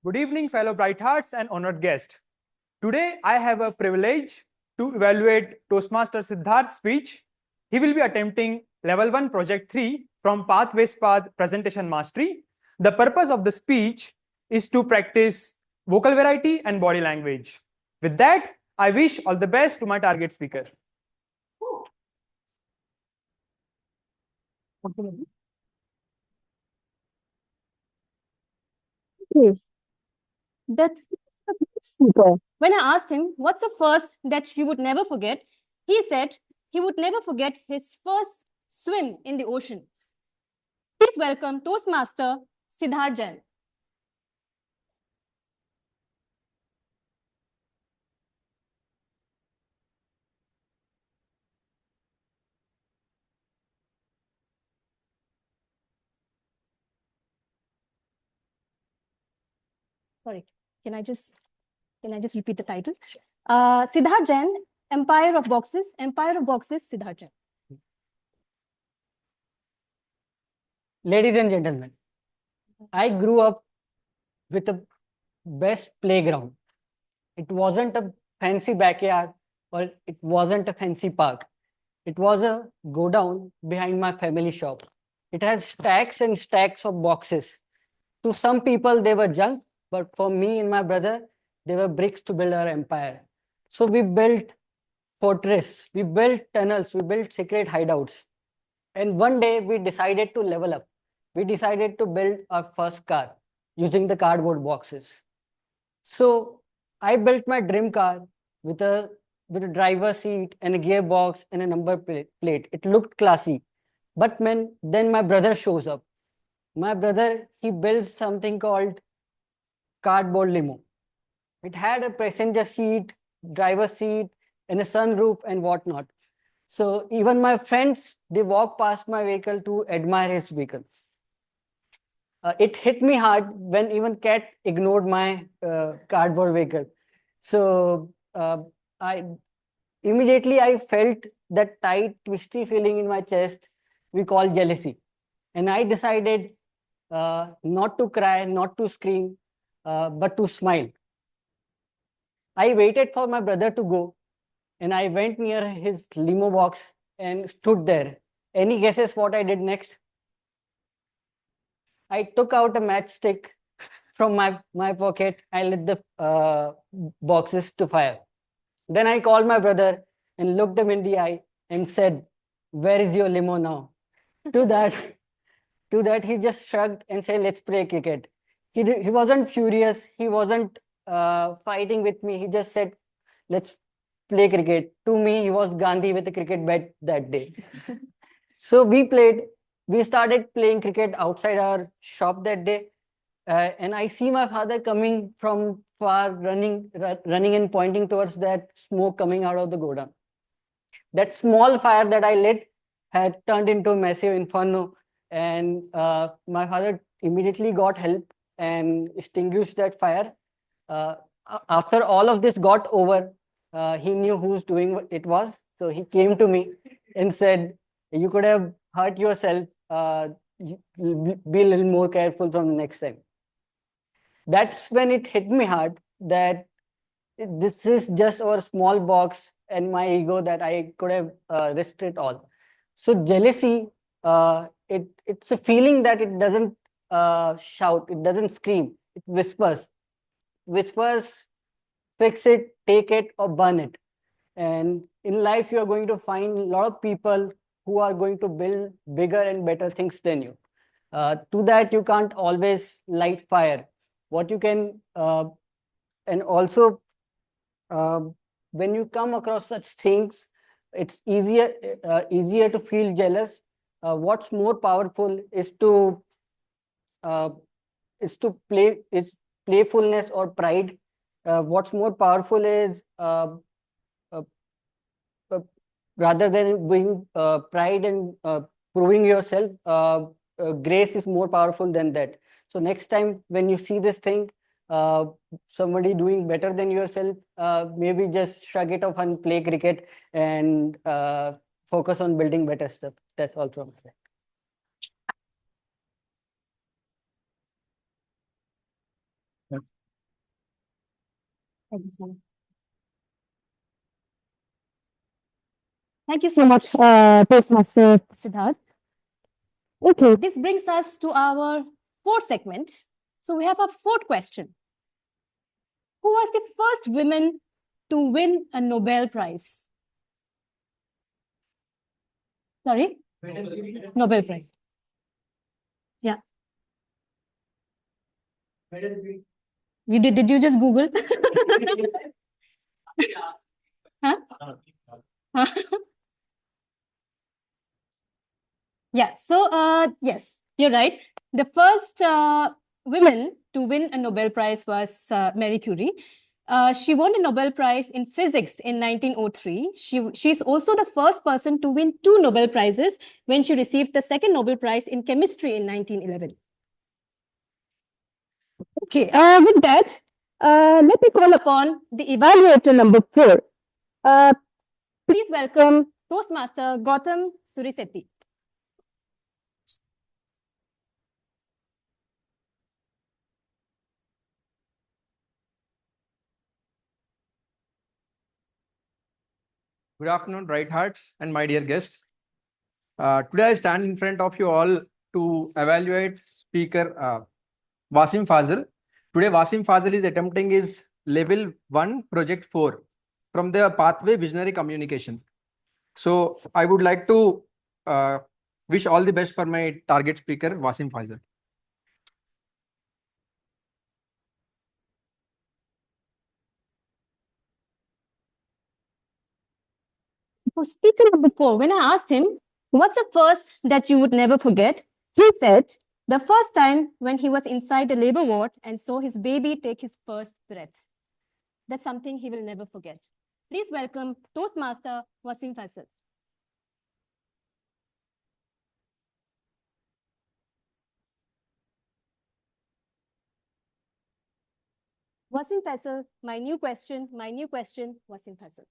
Good evening, fellow bright hearts and honored guests. Today, I have a privilege to evaluate Toastmaster Siddharth's speech. He will be attempting Level 1 Project 3 from Pathways Path Presentation Mastery. The purpose of the speech is to practice vocal variety and body language. With that, I wish all the best to my target speaker. Okay. That speaker. When I asked him what's the first that he would never forget, he said he would never forget his first swim in the ocean. Please welcome Toastmaster Siddharth Jain. Sorry, can I just repeat the title? Siddharth Jain, Empire of Boxes, Siddharth Jain. Ladies and gentlemen, I grew up with the best playground. It wasn't a fancy backyard or it wasn't a fancy park. It was a go down behind my family shop. It has stacks and stacks of boxes. To some people, they were junk, but for me and my brother, they were bricks to build our empire. So we built fortress, we built tunnels, we built secret hideouts. And one day we decided to level up. We decided to build our first car using the cardboard boxes. So I built my dream car with a driver seat and a gearbox and a number plate. It looked classy. But then my brother shows up. My brother, he builds something called cardboard limo. It had a passenger seat, driver seat, and a sunroof and whatnot. So even my friends, they walk past my vehicle to admire his vehicle. It hit me hard when even Cat ignored my cardboard vehicle. So I felt that tight, twisty feeling in my chest we call jealousy. And I decided not to cry, not to scream, but to smile. I waited for my brother to go and I went near his limo box and stood there. Any guesses what I did next? I took out a matchstick from my pocket. I lit the boxes to fire. Then I called my brother and looked him in the eye and said, "Where is your limo now?" To that, he just shrugged and said, "Let's play cricket." He wasn't furious. He wasn't fighting with me. He just said, "Let's play cricket." To me, he was Gandhi with a cricket bat that day. So we started playing cricket outside our shop that day. And I see my father coming from far, running and pointing towards that smoke coming out of the godown. That small fire that I lit had turned into a massive inferno. And my father immediately got help and extinguished that fire. After all of this got over, he knew who's doing it was. So he came to me and said, "You could have hurt yourself. Be a little more careful from the next time." That's when it hit me hard that this is just our small box and my ego that I could have risked it all. So jealousy, it's a feeling that it doesn't shout, it doesn't scream, it whispers. Whispers, fix it, take it, or burn it. And in life, you are going to find a lot of people who are going to build bigger and better things than you. To that, you can't always light fire. What you can, and also when you come across such things, it's easier to feel jealous. What's more powerful is playfulness or pride. What's more powerful is rather than being pride and proving yourself, grace is more powerful than that. So next time when you see this thing, somebody doing better than yourself, maybe just shrug it off and play cricket and focus on building better stuff. That's all from me. Thank you so much. Thank you so much, Toastmaster Siddharth. Okay, this brings us to our fourth segment. So we have a fourth question. Who was the first woman to win a Nobel Prize? Sorry? Nobel Prize. Yeah. Did you just Google? Huh? Yeah, so yes, you're right. The first woman to win a Nobel Prize was Marie Curie. She won a Nobel Prize in physics in 1903. She's also the first person to win 2 Nobel Prizes when she received the second Nobel Prize in chemistry in 1911. Okay, with that, let me call upon the evaluator number 4. Please welcome Toastmaster Gautam Surisetti. Good afternoon, Bright Hearts and my dear guests. Today I stand in front of you all to evaluate speaker Wasim Fazil. Today Wasim Fazil is attempting his level 1 project 4 from the pathway visionary communication. So I would like to wish all the best for my target speaker Wasim Fazil. For speaker number 4, when I asked him, what's the first that you would never forget? He said, the first time when he was inside the labor ward and saw his baby take his first breath. That's something he will never forget. Please welcome Toastmaster Wasim Fazil. Wasim Fazil, my new question, Wasim Fazil.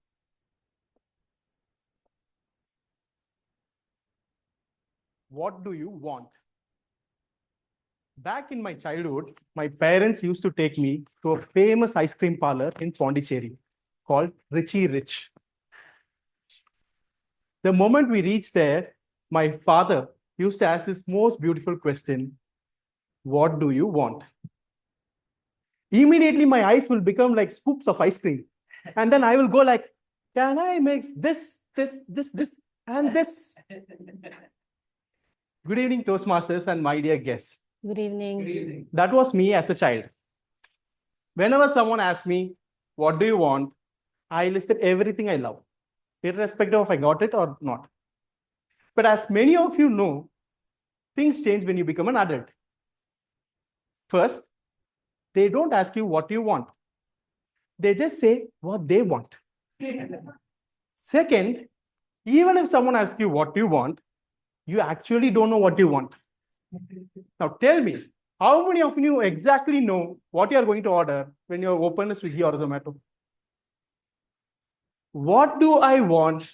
What do you want? Back in my childhood, my parents used to take me to a famous ice cream parlor in Pondicherry called Richie Rich. The moment we reached there, my father used to ask this most beautiful question, what do you want? Immediately, my eyes will become like scoops of ice cream. And then I will go like, can I mix this, and this? Good evening, Toastmasters and my dear guests. Good evening. Good evening. That was me as a child. Whenever someone asked me, what do you want? I listed everything I love, irrespective of I got it or not. But as many of you know, things change when you become an adult. First, they don't ask you what you want. They just say what they want. Second, even if someone asks you what you want, you actually don't know what you want. Now tell me, how many of you exactly know what you are going to order when you open a Swiggy or a Zomato? What do I want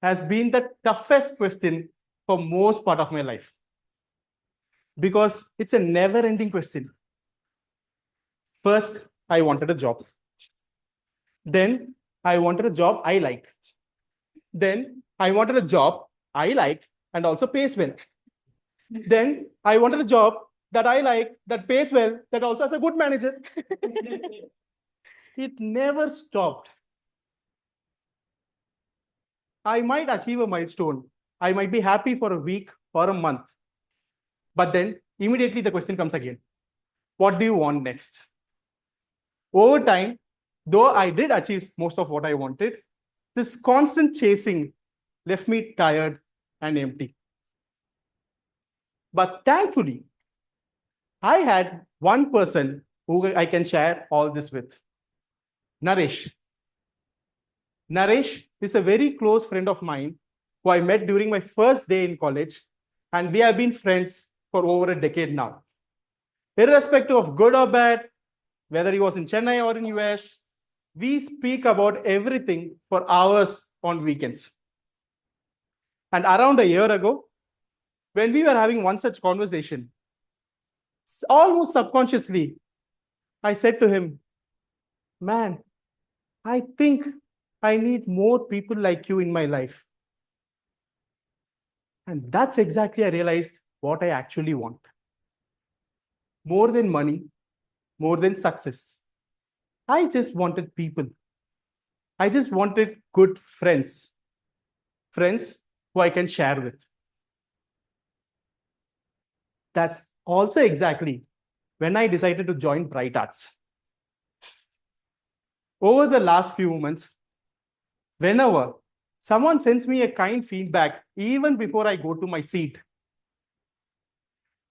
has been the toughest question for most part of my life. Because it's a never-ending question. First, I wanted a job. Then I wanted a job I like. Then I wanted a job I like and also pays well. Then I wanted a job that I like, that pays well, that also has a good manager. It never stopped. I might achieve a milestone. I might be happy for a week or a month. But then immediately the question comes again. What do you want next? Over time, though I did achieve most of what I wanted, this constant chasing left me tired and empty. But thankfully, I had one person who I can share all this with, Naresh. Naresh is a very close friend of mine who I met during my first day in college, and we have been friends for over a decade now. Irrespective of good or bad, whether he was in Chennai or in US, we speak about everything for hours on weekends. And around a year ago, when we were having one such conversation, almost subconsciously, I said to him, man, I think I need more people like you in my life. And that's exactly I realized what I actually want. More than money, more than success. I just wanted people. I just wanted good friends. Friends who I can share with. That's also exactly when I decided to join Bright Arts. Over the last few months, whenever someone sends me a kind feedback, even before I go to my seat,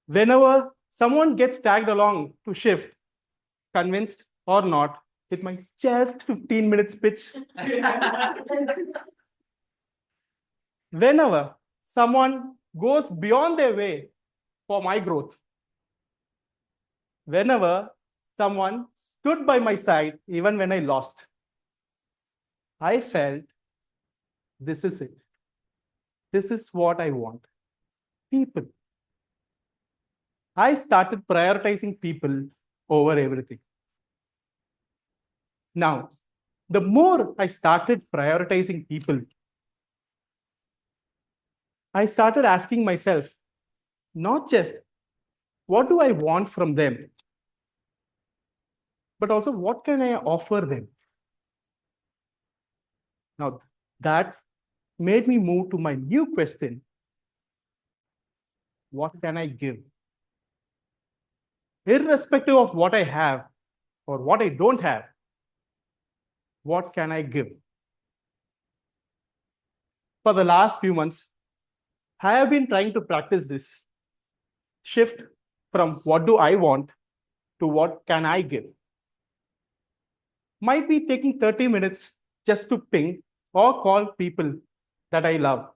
whenever someone gets tagged along to shift, convinced or not, with my just 15 minutes pitch, whenever someone goes beyond their way for my growth, whenever someone stood by my side, even when I lost, I felt this is it. This is what I want. People. I started prioritizing people over everything. Now, the more I started prioritizing people, I started asking myself, not just what do I want from them, but also what can I offer them? Now, that made me move to my new question. What can I give? Irrespective of what I have or what I don't have, what can I give? For the last few months, I have been trying to practice this shift from what do I want to what can I give. Might be taking 30 minutes just to ping or call people that I love,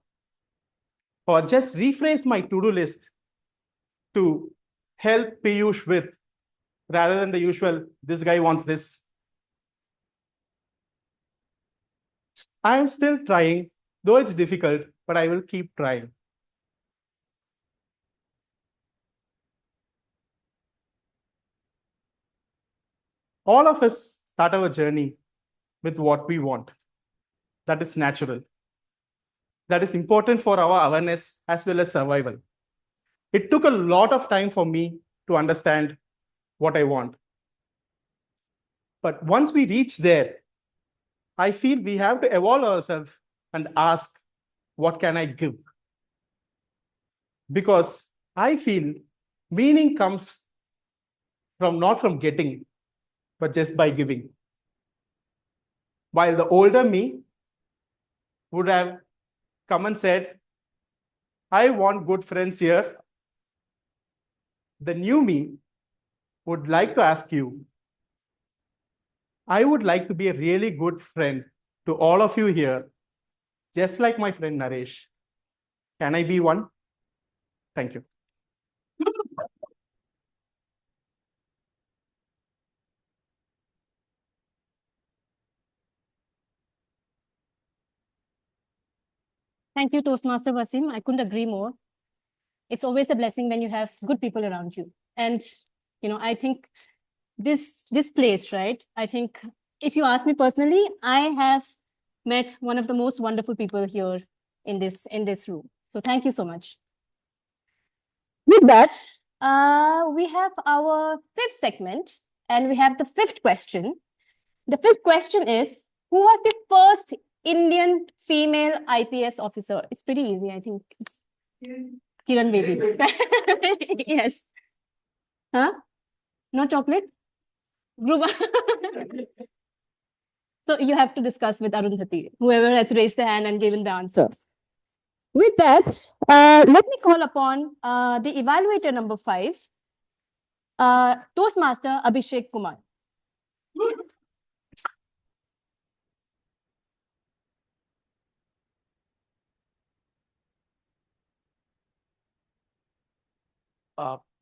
or just rephrase my to-do list to help Piyush with, rather than the usual, this guy wants this. I am still trying, though it's difficult, but I will keep trying. All of us start our journey with what we want. That is natural. That is important for our awareness as well as survival. It took a lot of time for me to understand what I want. But once we reach there, I feel we have to evolve ourselves and ask, what can I give? Because I feel meaning comes from not from getting, but just by giving. While the older me would have come and said, I want good friends here, the new me would like to ask you, I would like to be a really good friend to all of you here, just like my friend Naresh. Can I be one? Thank you. Thank you, Toastmaster Wasim. I couldn't agree more. It's always a blessing when you have good people around you. And, I think this place, right? I think if you ask me personally, I have met one of the most wonderful people here in this room. So thank you so much. With that, we have our fifth segment, and we have the fifth question. The fifth question is, who was the first Indian female IPS officer? It's pretty easy, I think. It's Kiran Bedi. Yes. Huh? No chocolate? So you have to discuss with Arundhati, whoever has raised their hand and given the answer. With that, let me call upon the evaluator number 5, Toastmaster Abhishek Kumar.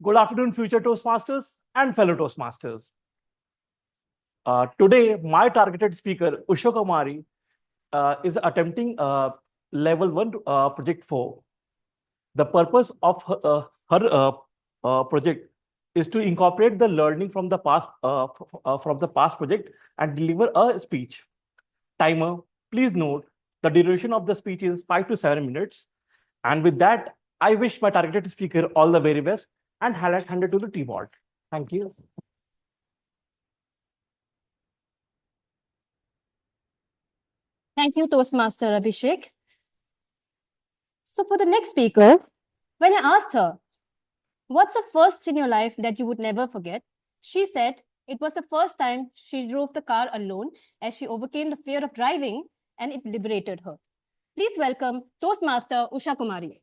Good afternoon, future Toastmasters and fellow Toastmasters. Today, my targeted speaker, Usha Kumari, is attempting level 1 project 4. The purpose of her project is to incorporate the learning from the past project and deliver a speech. timer, please note the duration of the speech is 5 to 7 minutes. And with that, I wish my targeted speaker all the very best and hand it to the keyboard. Thank you. Thank you, Toastmaster Abhishek. So for the next speaker, when I asked her, what's the first in your life that you would never forget? She said it was the first time she drove the car alone as she overcame the fear of driving and it liberated her. Please welcome Toastmaster Usha Kumari.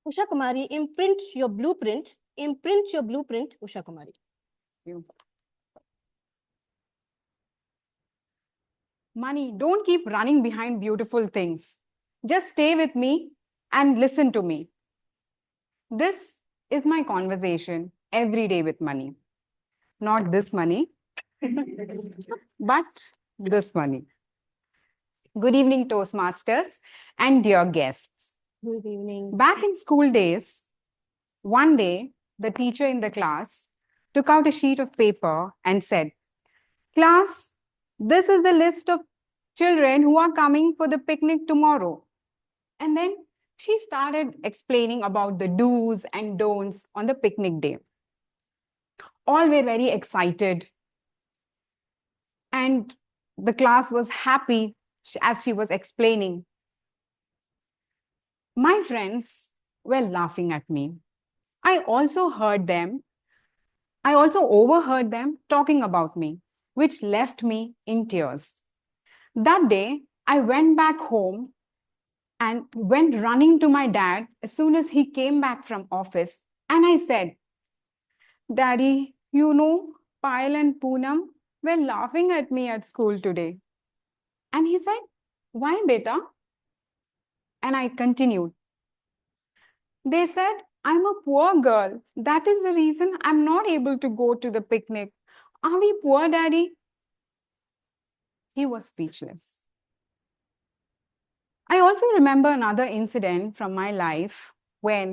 Usha Kumari, imprint your blueprint, Usha Kumari. Money, don't keep running behind beautiful things. Just stay with me and listen to me. This is my conversation every day with money. Not this money, but this money. Good evening, Toastmasters and dear guests. Good evening. Back in school days, one day, the teacher in the class took out a sheet of paper and said, "Class, this is the list of children who are coming for the picnic tomorrow." And then she started explaining about the do's and don'ts on the picnic day. All were very excited. And the class was happy as she was explaining. My friends were laughing at me. I also overheard them talking about me, which left me in tears. That day, I went back home and went running to my dad as soon as he came back from office. And I said, "Daddy, you know, Payal and Poonam were laughing at me at school today." And he said, "Why, beta?" And I continued. They said, "I'm a poor girl. That is the reason I'm not able to go to the picnic. Are we poor, Daddy?" He was speechless. I also remember another incident from my life when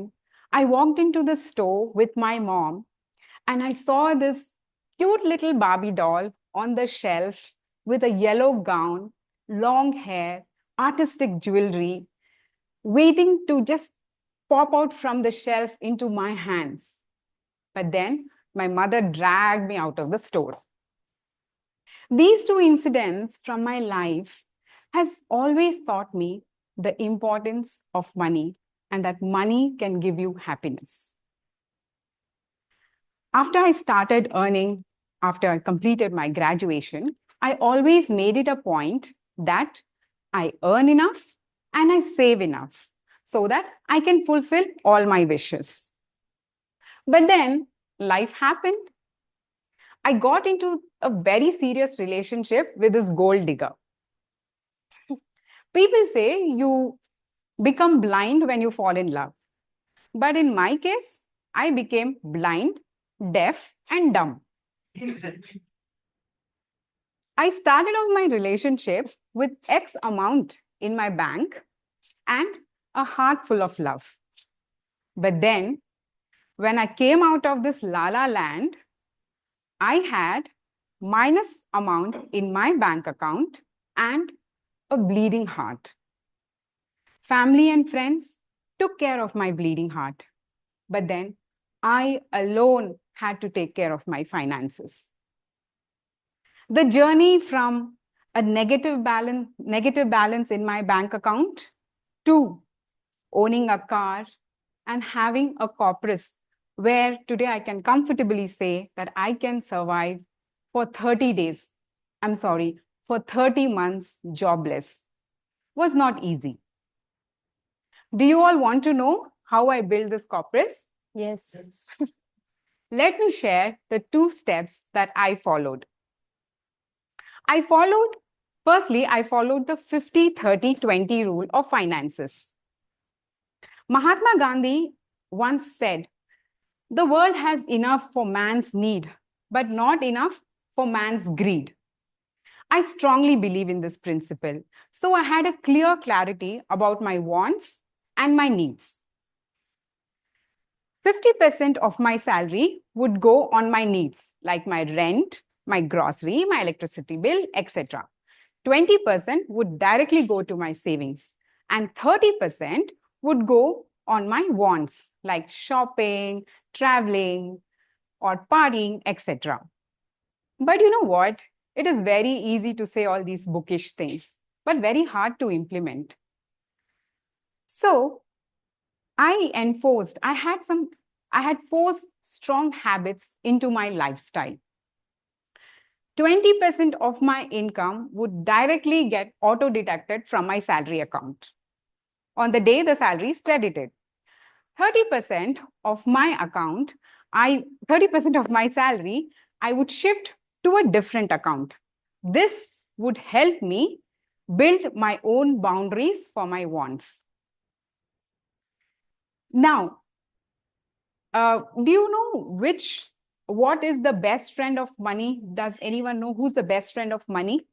I walked into the store with my mom and I saw this cute little Barbie doll on the shelf with a yellow gown, long hair, artistic jewelry, waiting to just pop out from the shelf into my hands. But then my mother dragged me out of the store. These two incidents from my life has always taught me the importance of money and that money can give you happiness. After I started earning, after I completed my graduation, I always made it a point that I earn enough and I save enough so that I can fulfill all my wishes. But then life happened. I got into a very serious relationship with this gold digger. People say you become blind when you fall in love. But in my case, I became blind, deaf, and dumb. I started off my relationship with X amount in my bank and a heart full of love. But then, when I came out of this la-la land, I had minus amount in my bank account and a bleeding heart. Family and friends took care of my bleeding heart, but then I alone had to take care of my finances. The journey from a negative balance in my bank account to owning a car and having a corpus where today I can comfortably say that I can survive for 30 days, for 30 months jobless, was not easy. Do you all want to know how I built this corpus? Yes. Let me share the 2 steps that I followed. Firstly, I followed the 50-30-20 rule of finances. Mahatma Gandhi once said, "The world has enough for man's need, but not enough for man's greed." I strongly believe in this principle. So I had a clear clarity about my wants and my needs. 50% of my salary would go on my needs, like my rent, my grocery, my electricity bill, etc. 20% would directly go to my savings, and 30% would go on my wants, like shopping, traveling, or partying, etc. But you know what? It is very easy to say all these bookish things, but very hard to implement. So I had forced strong habits into my lifestyle. 20% of my income would directly get auto-deducted from my salary account on the day the salary is credited. 30% of my 30% of my salary, I would shift to a different account. This would help me build my own boundaries for my wants. Now, do you know what is the best friend of money? Does anyone know who's the best friend of money?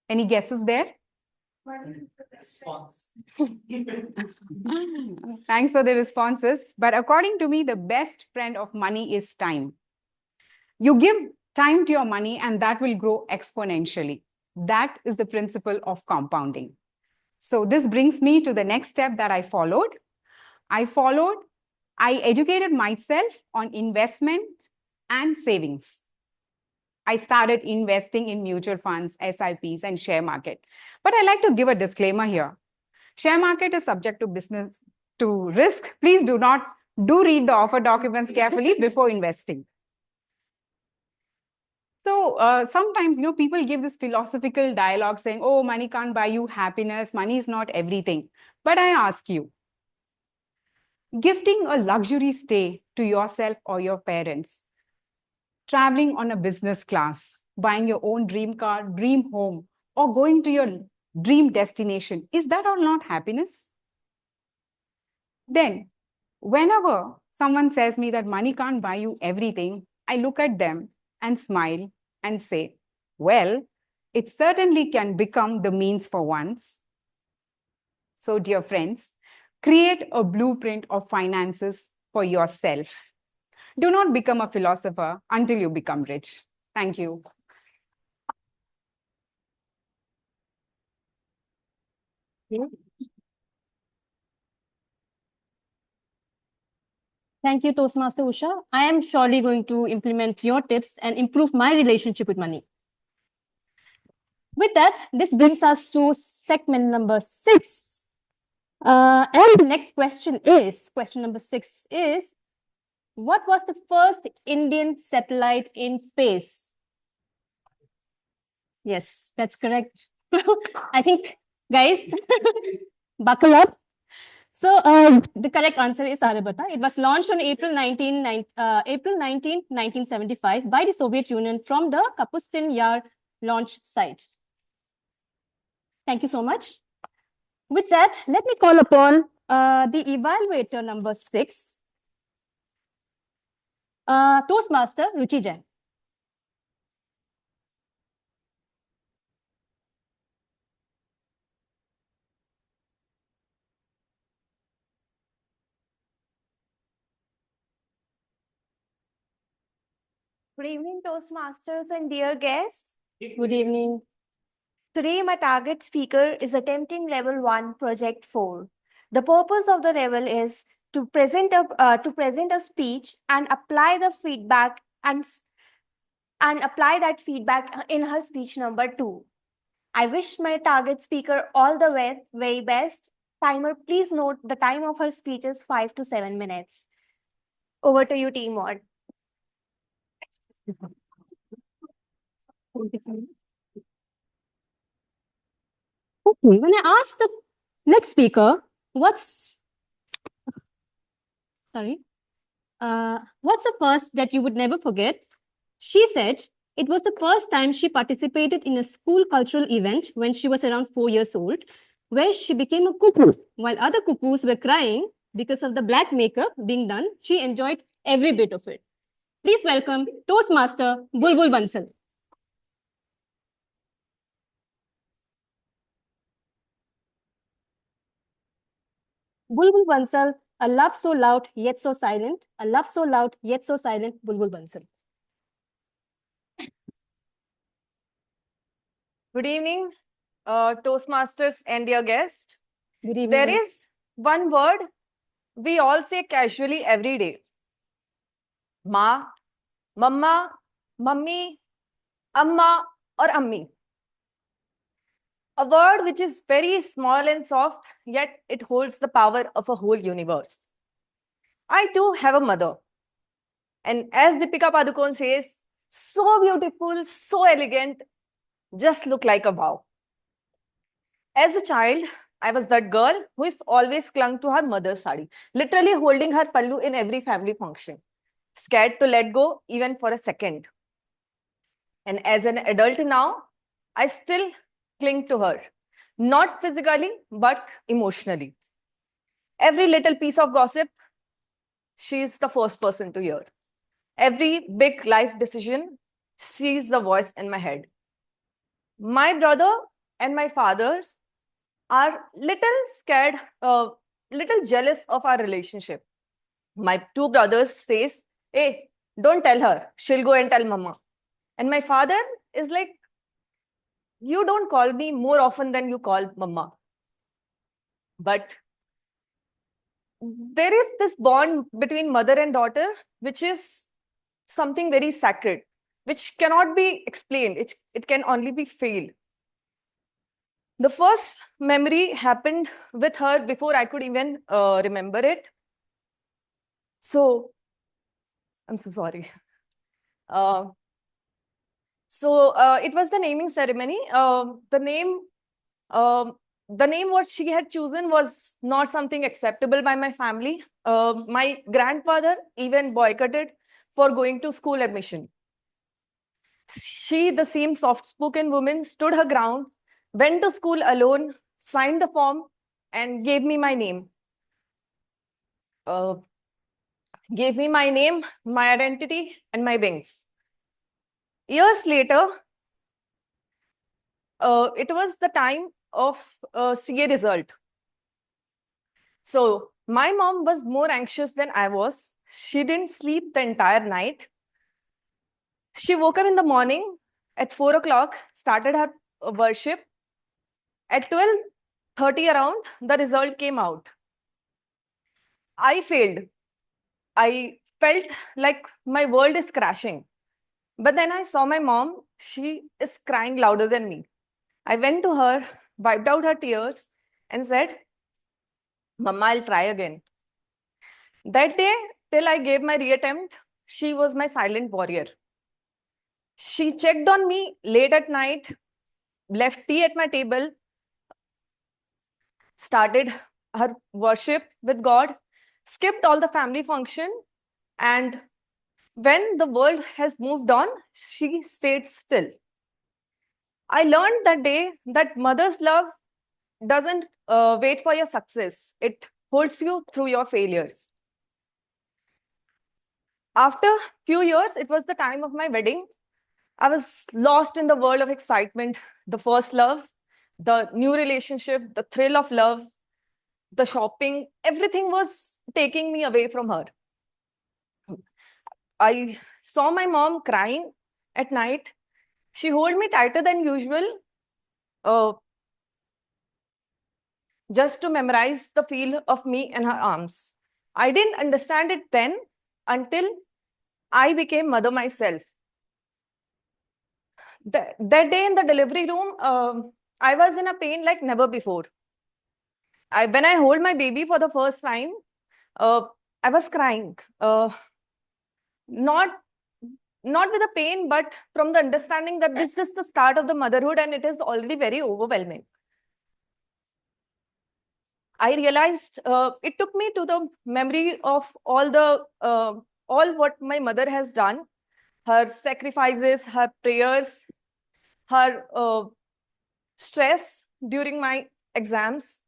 Any guesses there? Thanks for the responses. But according to me, the best friend of money is time. You give time to your money and that will grow exponentially. That is the principle of compounding. So this brings me to the next step that I followed. I educated myself on investment and savings. I started investing in mutual funds, SIPs, and share market. But I like to give a disclaimer here. Share market is subject to risk. Please do read the offer documents carefully before investing. So sometimes, people give this philosophical dialogue saying, oh, money can't buy you happiness. Money is not everything. But I ask you, gifting a luxury stay to yourself or your parents, traveling on a business class, buying your own dream car, dream home, or going to your dream destination, is that all not happiness? Then, whenever someone says me that money can't buy you everything, I look at them and smile and say, well, it certainly can become the means for once. So, dear friends, create a blueprint of finances for yourself. Do not become a philosopher until you become rich. Thank you. Thank you, Toastmaster Usha. I am surely going to implement your tips and improve my relationship with money. With that, this brings us to segment number 6. And the next question number 6 is, what was the first Indian satellite in space? Yes, that's correct. I think, guys, buckle up. So the correct answer is Aryabhata. It was launched on April 19, 1975 by the Soviet Union from the Kapustin Yar launch site. Thank you so much. With that, let me call upon the evaluator number 6, Toastmaster Ruchi Jain. Good evening, Toastmasters and dear guests. Good evening. Today, my target speaker is attempting level 1, project 4. The purpose of the level is to present a speech and apply the feedback and apply that feedback in her speech number 2. I wish my target speaker all the very best. Timer, please note the time of her speech is 5 to 7 minutes. Over to you, Team Ward. Okay, when I asked the next speaker, what's the first that you would never forget? She said it was the first time she participated in a school cultural event when she was around 4 years old, where she became a cuckoo. While other cuckoos were crying because of the black makeup being done, she enjoyed every bit of it. Please welcome Toastmaster Bulbul Bansal. Bulbul Bansal A love so loud yet so silent. A love so loud yet so silent. Bulbul Bansal. Good evening, Toastmasters and dear guest. Good evening. There is one word we all say casually every day. Ma, Mama, Mummy, Amma or Ammi. A word which is very small and soft, yet it holds the power of a whole universe. I too have a mother. And as Deepika Padukone says, so beautiful, so elegant, just look like a wow. As a child, I was that girl who is always clung to her mother's sari, literally holding her pallu in every family function, scared to let go even for a second. And as an adult now, I still cling to her, not physically, but emotionally. Every little piece of gossip, she is the first person to hear. Every big life decision, she is the voice in my head. My brother and my fathers are little scared, little jealous of our relationship. My two brothers says, hey, don't tell her, she'll go and tell mama. And my father is like, you don't call me more often than you call mama. But there is this bond between mother and daughter, which is something very sacred, which cannot be explained. It can only be felt. The first memory happened with her before I could even remember it. So, I'm so sorry. It was the naming ceremony. The name what she had chosen was not something acceptable by my family. My grandfather even boycotted for going to school admission. She, the same soft-spoken woman, stood her ground, went to school alone, signed the form, and gave me my name. Gave me my name, my identity, and my wings. Years later, it was the time of CA result. So my mom was more anxious than I was. She didn't sleep the entire night. She woke up in the morning at 4 o'clock, started her worship. At 12:30 around, the result came out. I failed. I felt like my world is crashing. But then I saw my mom. She is crying louder than me. I went to her, wiped out her tears, and said, Mama, I'll try again. That day, till I gave my reattempt, she was my silent warrior. She checked on me late at night, left tea at my table, started her worship with God, skipped all the family function, and when the world has moved on, she stayed still. I learned that day that mother's love doesn't wait for your success. It holds you through your failures. After a few years, it was the time of my wedding. I was lost in the world of excitement, the first love, the new relationship, the thrill of love, the shopping, everything was taking me away from her. I saw my mom crying at night. She held me tighter than usual, just to memorize the feel of me in her arms. I didn't understand it then until I became mother myself. That day in the delivery room, I was in a pain like never before. When I hold my baby for the first time, I was crying. Not with a pain, but from the understanding that this is the start of the motherhood and it is already very overwhelming. I realized it took me to the memory of all what my mother has done, her sacrifices, her prayers, her stress during my exams.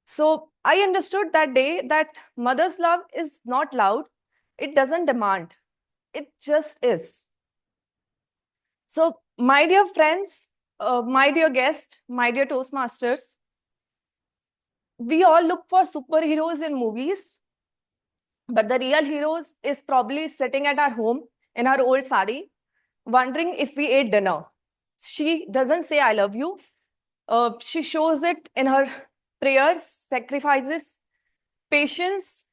So I understood that day that mother's love is not loud. It doesn't demand. It just is. So my dear friends, my dear guest, my dear Toastmasters, we all look for superheroes in movies, but the real heroes is probably sitting at our home in our old sari, wondering if we ate dinner. She doesn't say, I love you. She shows it in her prayers, sacrifices, patience.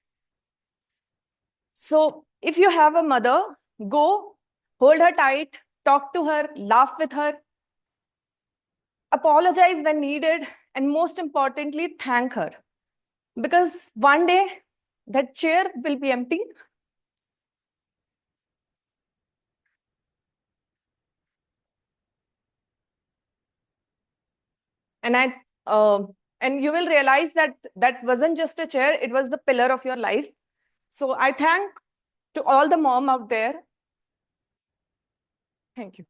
So if you have a mother, go, hold her tight, talk to her, laugh with her, apologize when needed, and most importantly, thank her. Because one day that chair will be empty. And you will realize that that wasn't just a chair, it was the pillar of your life. So I thank to all the mom out there. Thank you.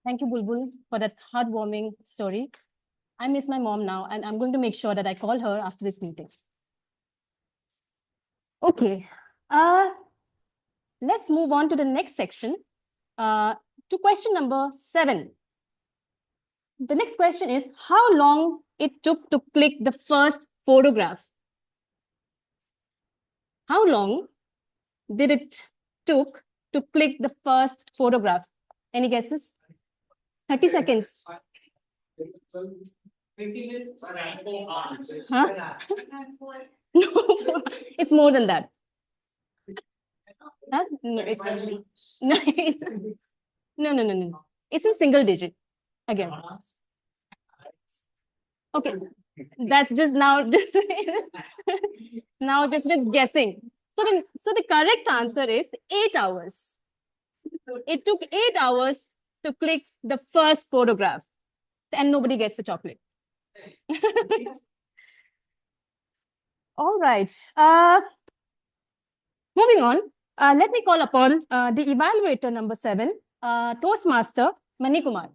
Thank you, Bulbul, for that heartwarming story. I miss my mom now, and I'm going to make sure that I call her after this meeting. Okay, let's move on to the next section, to question number 7. The next question is how long it took to click the first photograph. How long did it took to click the first photograph? Any guesses? 30 seconds. Huh? No, it's more than that. Huh? No, it's no. It's in single digit again. Okay, that's just now just now just with guessing. So the correct answer is 8 hours. It took 8 hours to click the first photograph, and nobody gets the chocolate. All right. Moving on, let me call upon the evaluator number 7, Toastmaster Manikumar.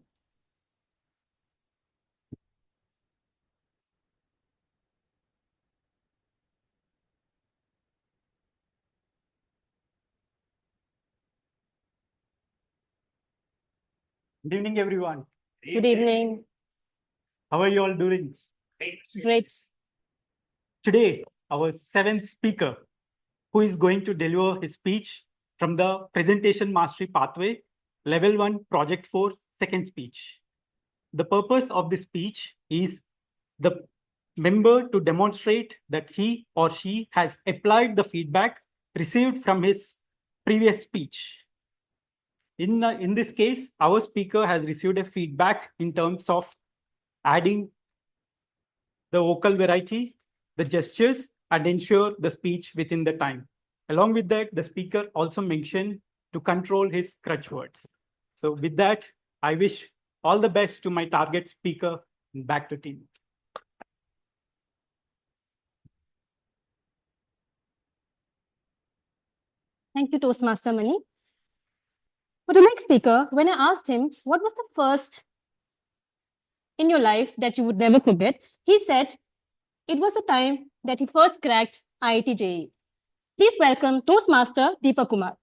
Good evening, everyone. Good evening. How are you all doing? Great. Today, our 7th speaker, who is going to deliver his speech from the Presentation Mastery Pathway, Level 1, Project 4, second speech. The purpose of this speech is the member to demonstrate that he or she has applied the feedback received from his previous speech. In this case, our speaker has received a feedback in terms of adding the vocal variety, the gestures, and ensure the speech within the time. Along with that, the speaker also mentioned to control his crutch words. So with that, I wish all the best to my target speaker. Back to team. Thank you, Toastmaster Mani. For the next speaker, when I asked him what was the first in your life that you would never forget, he said it was the time that he first cracked IIT JEE. Please welcome Toastmaster Deepak Kumar.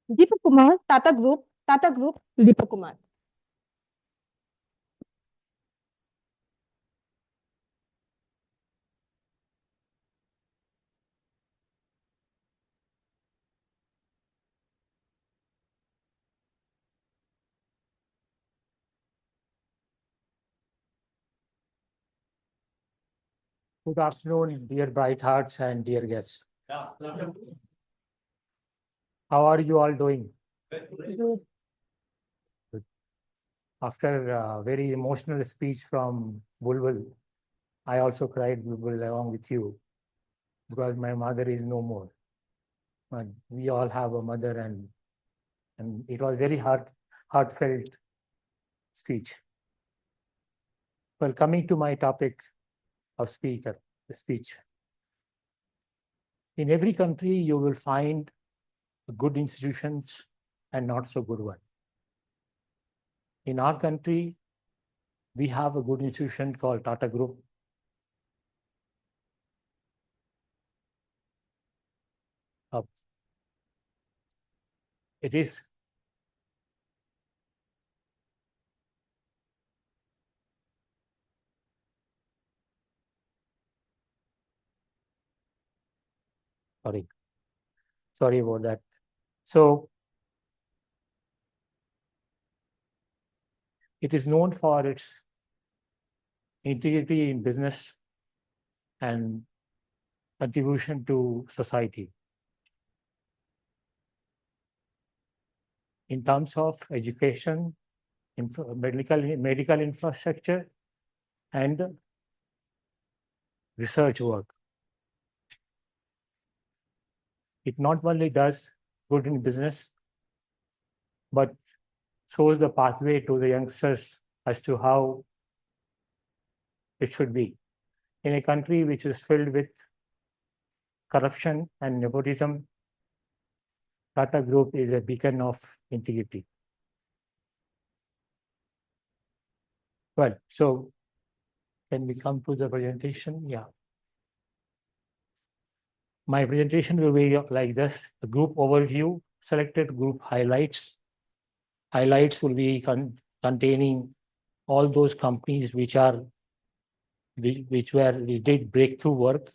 Deepak Kumar, Tata Group, Deepak Kumar. Good afternoon, dear bright hearts and dear guests. How are you all doing? Good. After a very emotional speech from Bulbul, I also cried Bulbul along with you because my mother is no more. But we all have a mother, and it was very heartfelt speech. Well, coming to my topic of speech. In every country, you will find good institutions and not so good one. In our country, we have a good institution called Tata Group. It is sorry about that. So it is known for its integrity in business and contribution to society. In terms of education, medical infrastructure, and research work. It not only does good in business, but shows the pathway to the youngsters as to how it should be. In a country which is filled with corruption and nepotism, Tata Group is a beacon of integrity. Well, so can we come to the presentation? Yeah. My presentation will be like this: a group overview, selected group highlights. Highlights will be containing all those companies which did breakthrough work,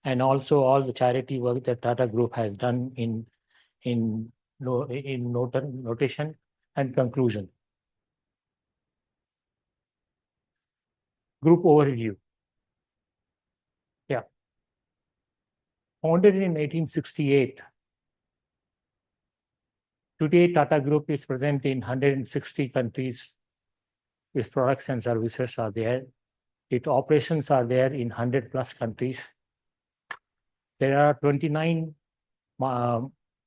and also all the charity work that Tata Group has done in notation and conclusion. Group overview. Yeah. Founded in 1868. Today, Tata Group is present in 160 countries. Its products and services are there. Its operations are there in 100+ countries. There are 29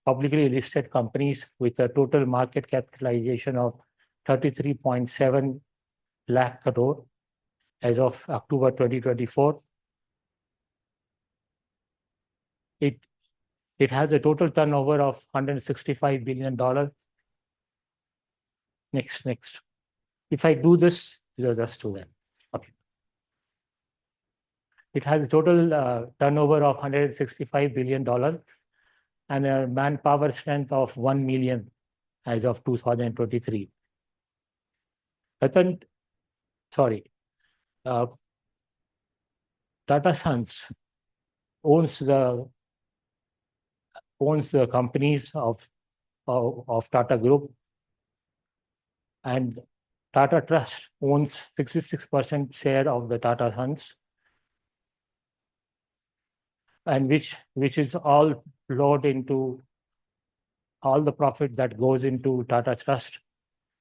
publicly listed companies with a total market capitalization of 33.7 lakh crore as of October 2024. It has a total turnover of $165 billion. Next. If I do this, just do that. Okay. It has a total turnover of $165 billion and a manpower strength of 1 million as of 2023. Tata Sons owns the companies of Tata Group, and Tata Trust owns 66% share of the Tata Sons, and which is all flowed into all the profit that goes into Tata Trust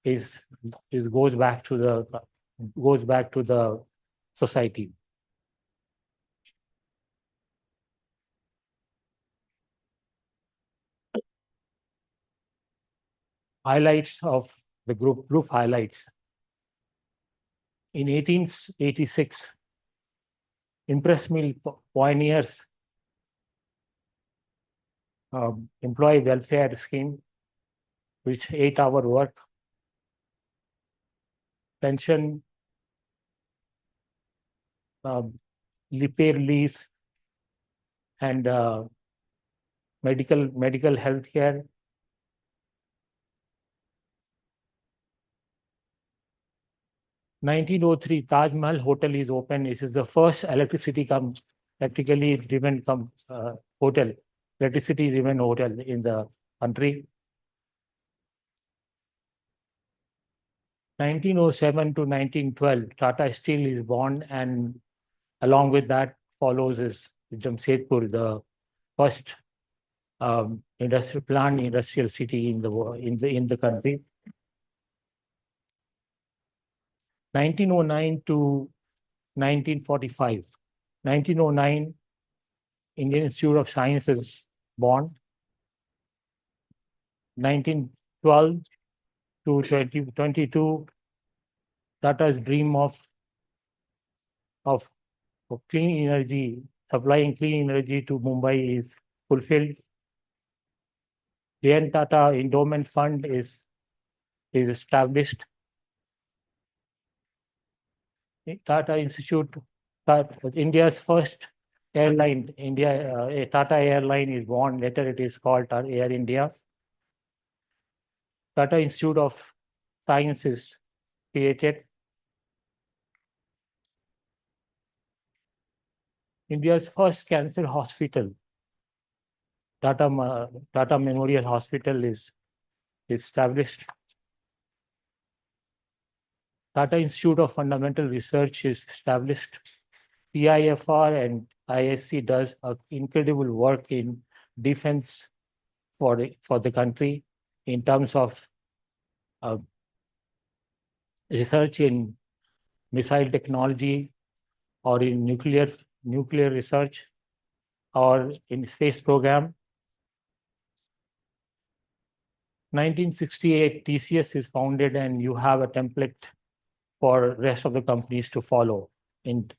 goes back to the society. Highlights of the group highlights. In 1886, Impress Mill pioneers employee welfare scheme, which 8-hour work, pension, repair leaves, and medical health care. 1903, Taj Mahal Hotel is open. This is the first electricity driven hotel in the country. 1907 to 1912, Tata Steel is born, and along with that follows is Jamshedpur, the first industrial city in the country. 1909 to 1945. 1909, Indian Institute of Science is born. 1912 to 2022, Tata's dream of clean energy, supplying clean energy to Mumbai is fulfilled. JN Tata Endowment Fund is established. Tata Institute, India's first airline, a Tata airline is born. Later it is called Air India. Tata Institute of Science is created. India's first cancer hospital, Tata Memorial Hospital, is established. Tata Institute of Fundamental Research is established. PIFR and ISC does incredible work in defense for the country in terms of research in missile technology or in nuclear research or in space program. 1968, TCS is founded, and you have a template for rest of the companies to follow in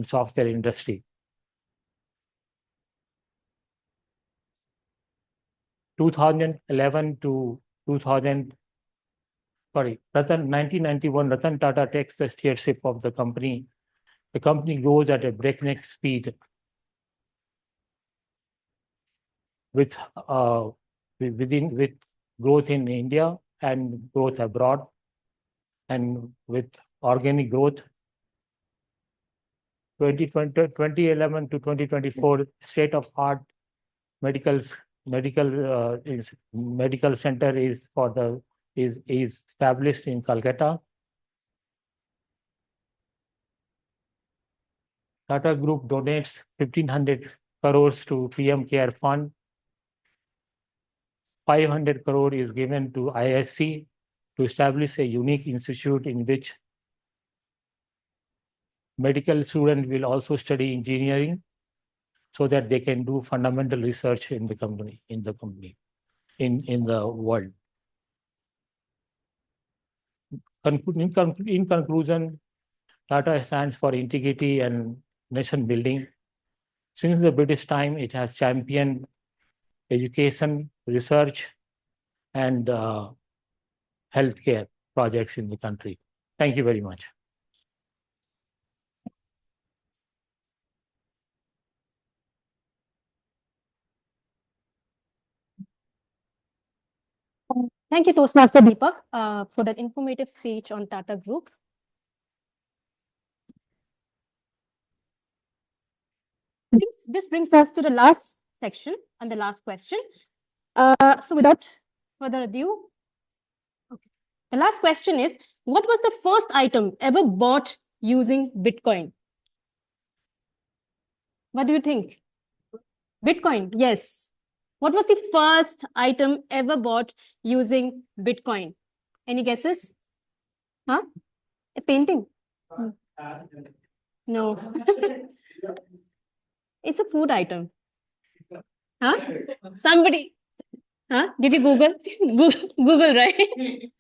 software industry. 2011 to 1991, Ratan Tata takes the stewardship of the company. The company grows at a breakneck speed with growth in India and growth abroad, and with organic growth. 2011 to 2024, state-of-art medical center is established in Calcutta. Tata Group donates 1,500 crores to PM Care Fund. 500 crore is given to ISC to establish a unique institute in which medical students will also study engineering, so that they can do fundamental research in the company, in the world. In conclusion, Tata stands for integrity and nation building. Since the British time, it has championed education, research, and healthcare projects in the country. Thank you very much. Thank you, Toastmaster Deepak, for that informative speech on Tata Group. This brings us to the last section and the last question. So without further ado, the last question is, what was the first item ever bought using Bitcoin? What do you think? Bitcoin, yes. What was the first item ever bought using Bitcoin? Any guesses? Huh? A painting? No. It's a food item. Huh? Somebody? Huh? Did you Google? Google, right?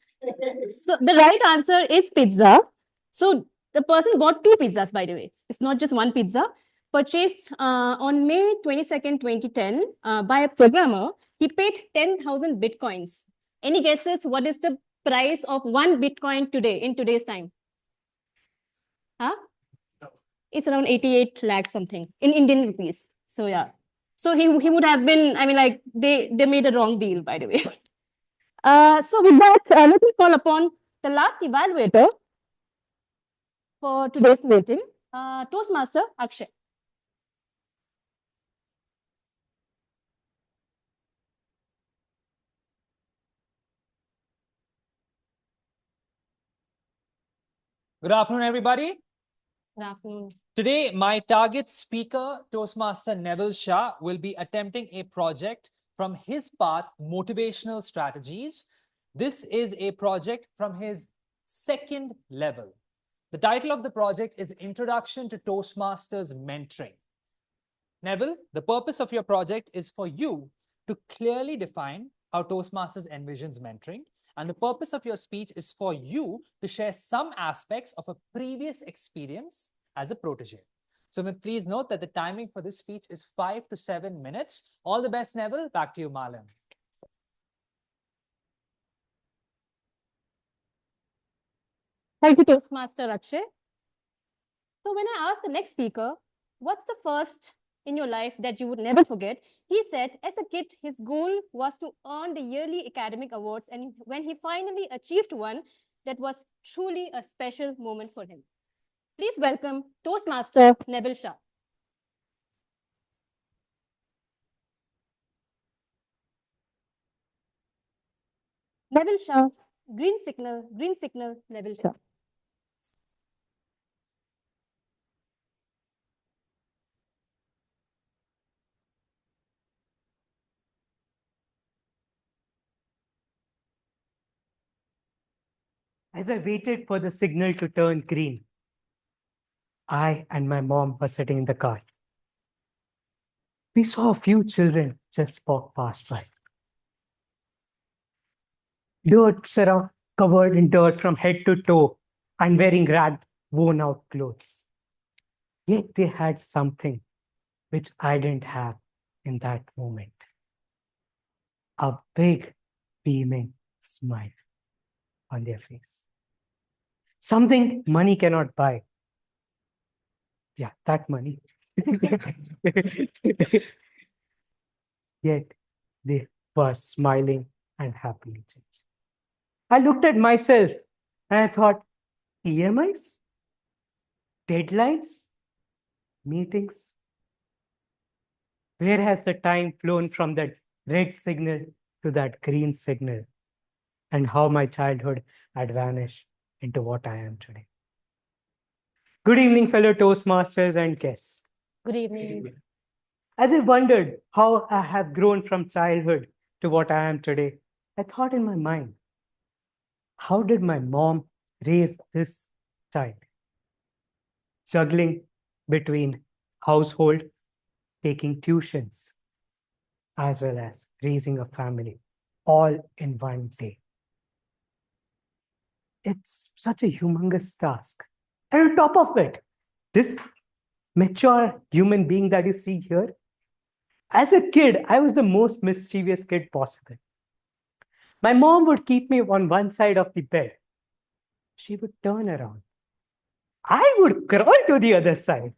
So the right answer is pizza. So the person bought 2 pizzas, by the way. It's not just 1 pizza. Purchased on May 22nd, 2010 by a programmer. He paid 10,000 Bitcoins. Any guesses what is the price of 1 Bitcoin today, in today's time? Huh? It's around 88 lakhs something in Indian rupees. So yeah. So he would have been, I mean, like they made a wrong deal, by the way. So with that, let me call upon the last evaluator for today's meeting, Toastmaster Akshay. Good afternoon, everybody. Good afternoon. Today, my target speaker, Toastmaster Neville Shah, will be attempting a project from his path, Motivational Strategies. This is a project from his 2nd level. The title of the project is Introduction to Toastmasters Mentoring. Neville, the purpose of your project is for you to clearly define how Toastmasters envisions mentoring And the purpose of your speech is for you to share some aspects of a previous experience as a protege. So please note that the timing for this speech is 5 to 7 minutes. All the best, Neville. Back to you, Marlon. Thank you, Toastmaster Akshay. So when I asked the next speaker, what's the first in your life that you would never forget? He said, as a kid, his goal was to earn the yearly academic awards. And when he finally achieved one, that was truly a special moment for him. Please welcome Toastmaster Neville Shah. Neville Shah, green signal, Neville Shah. As I waited for the signal to turn green, I and my mom were sitting in the car. We saw a few children just walk past by. Dirt around, covered in dirt from head to toe and wearing ragged, worn out clothes. Yet they had something which I didn't have in that moment. A big, beaming smile on their face. Something money cannot buy. Yeah, that money. Yet they were smiling and happily changed. I looked at myself and I thought, EMIs? Deadlines? Meetings? Where has the time flown from that red signal to that green signal? And how my childhood had vanished into what I am today. Good evening, fellow Toastmasters and guests. Good evening. As I wondered how I have grown from childhood to what I am today, I thought in my mind, how did my mom raise this child? Juggling between household, taking tuitions, as well as raising a family, all in one day. It's such a humongous task. And on top of it, this mature human being that you see here, as a kid, I was the most mischievous kid possible. My mom would keep me on one side of the bed. She would turn around. I would crawl to the other side.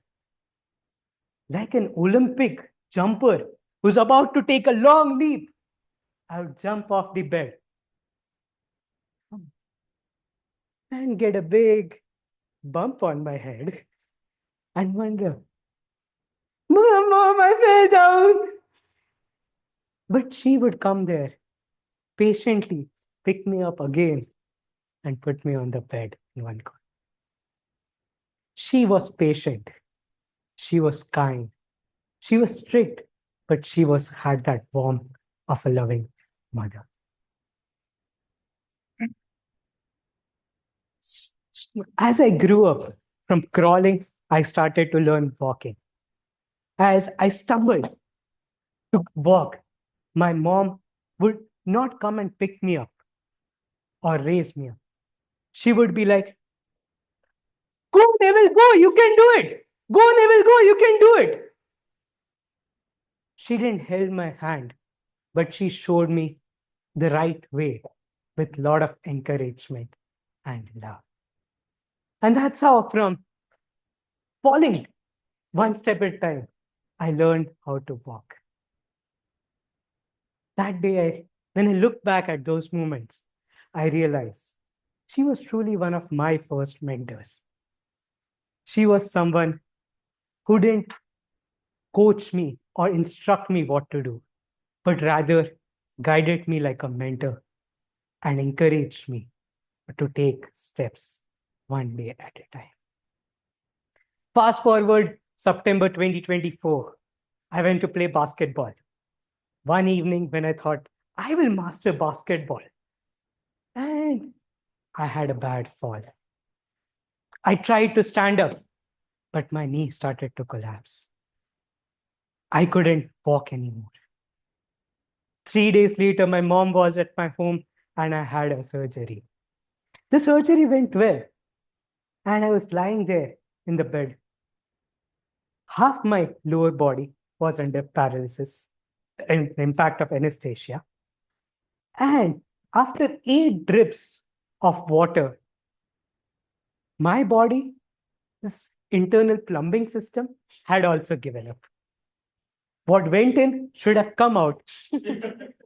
Like an Olympic jumper who's about to take a long leap, I would jump off the bed and get a big bump on my head and wonder, Mom, I fell down. But she would come there, patiently pick me up again and put me on the bed in one corner. She was patient. She was kind. She was strict, but she had that warmth of a loving mother. As I grew up, from crawling, I started to learn walking. As I stumbled to walk, my mom would not come and pick me up or raise me up. She would be like, go, Neville, go, you can do it. Go, Neville, go, you can do it. She didn't hold my hand, but she showed me the right way with a lot of encouragement and love. And that's how, from falling one step at a time, I learned how to walk. That day, when I look back at those moments, I realized she was truly one of my first mentors. She was someone who didn't coach me or instruct me what to do, but rather guided me like a mentor and encouraged me to take steps one day at a time. Fast forward September 2024, I went to play basketball. One evening when I thought, I will master basketball. And I had a bad fall. I tried to stand up, but my knee started to collapse. I couldn't walk anymore. 3 days later, my mom was at my home and I had a surgery. The surgery went well, and I was lying there in the bed. Half my lower body was under paralysis and impact of anesthesia. And after 8 drips of water, my body's internal plumbing system had also given up. What went in should have come out,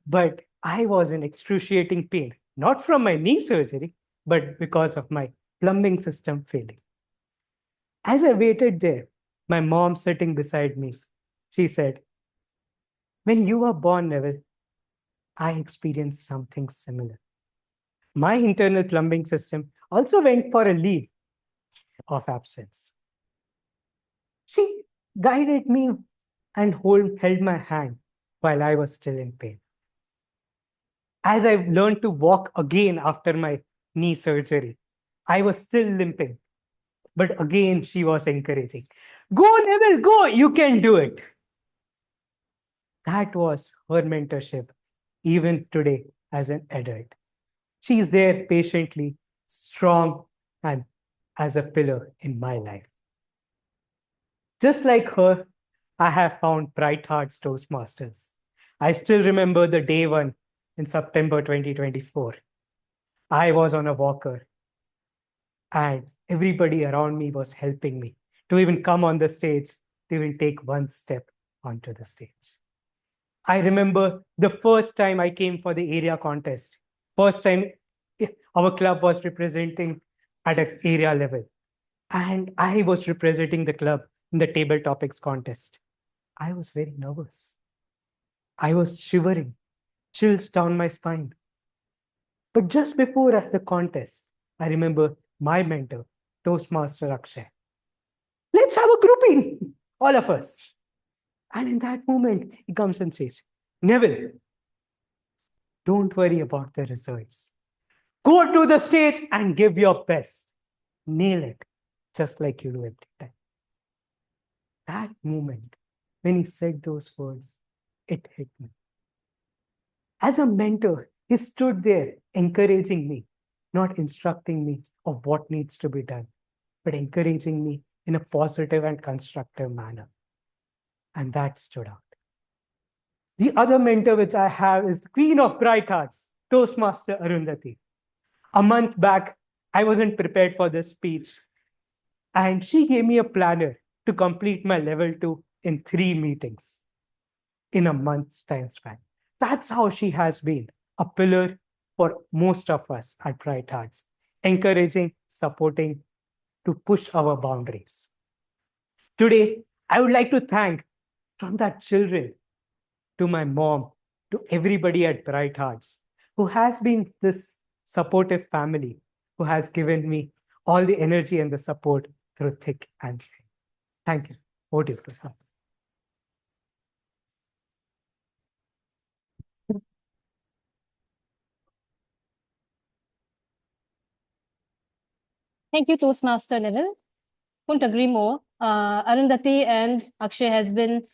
but I was in excruciating pain, not from my knee surgery, but because of my plumbing system failing. As I waited there, my mom sitting beside me, she said, "When you were born, Neville, I experienced something similar. My internal plumbing system also went for a leave of absence." She guided me and held my hand while I was still in pain. As I learned to walk again after my knee surgery, I was still limping. But again, she was encouraging. "Go, Neville, go, you can do it." That was her mentorship, even today as an adult. She is there patiently, strong, and as a pillar in my life. Just like her, I have found Bright Hearts Toastmasters. I still remember the day one in September 2024. I was on a walker, and everybody around me was helping me to even come on the stage, to even take one step onto the stage. I remember the first time I came for the area contest. First time our club was representing at an area level. And I was representing the club in the table topics contest. I was very nervous. I was shivering, chills down my spine. But just before at the contest, I remember my mentor, Toastmaster Akshay. "Let's have a grouping, all of us." And in that moment, he comes and says, "Neville, don't worry about the results. Go to the stage and give your best. Nail it, just like you do every time." That moment, when he said those words, it hit me. As a mentor, he stood there encouraging me, not instructing me of what needs to be done, but encouraging me in a positive and constructive manner. And that stood out. The other mentor which I have is the Queen of Bright Hearts, Toastmaster Arundhati. A month back, I wasn't prepared for this speech, and she gave me a planner to complete my level 2 in 3 meetings in a month's time span. That's how she has been a pillar for most of us at Bright Hearts, encouraging, supporting to push our boundaries. Today, I would like to thank from that children to my mom, to everybody at Bright Hearts, who has been this supportive family, who has given me all the energy and the support through thick and thin. Thank you. Over to you, Krishna. Thank you, Toastmaster Neville. Couldn't agree more. Arundhati and Akshay has been,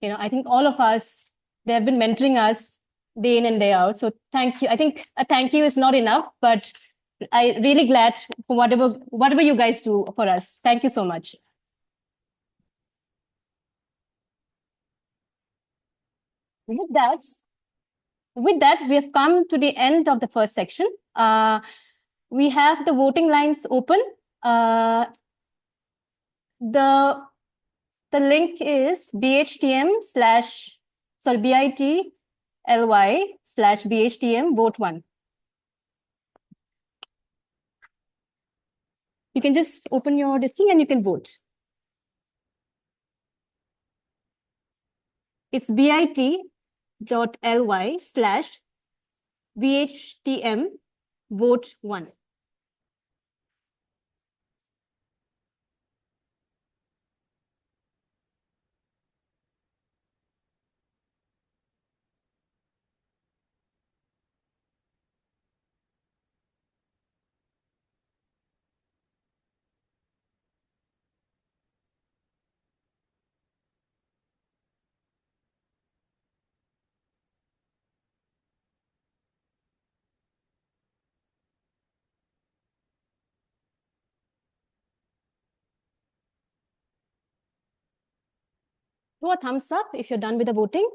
I think all of us, they have been mentoring us day in and day out. So thank you. I think a thank you is not enough, but I'm really glad for whatever you guys do for us. Thank you so much. With that, we have come to the end of the first section. We have the voting lines open. The link is bit.ly/BHTM vote 1. You can just open your listing and you can vote. It's bit.ly/BHTM vote 1. Throw a thumbs up if you're done with the voting.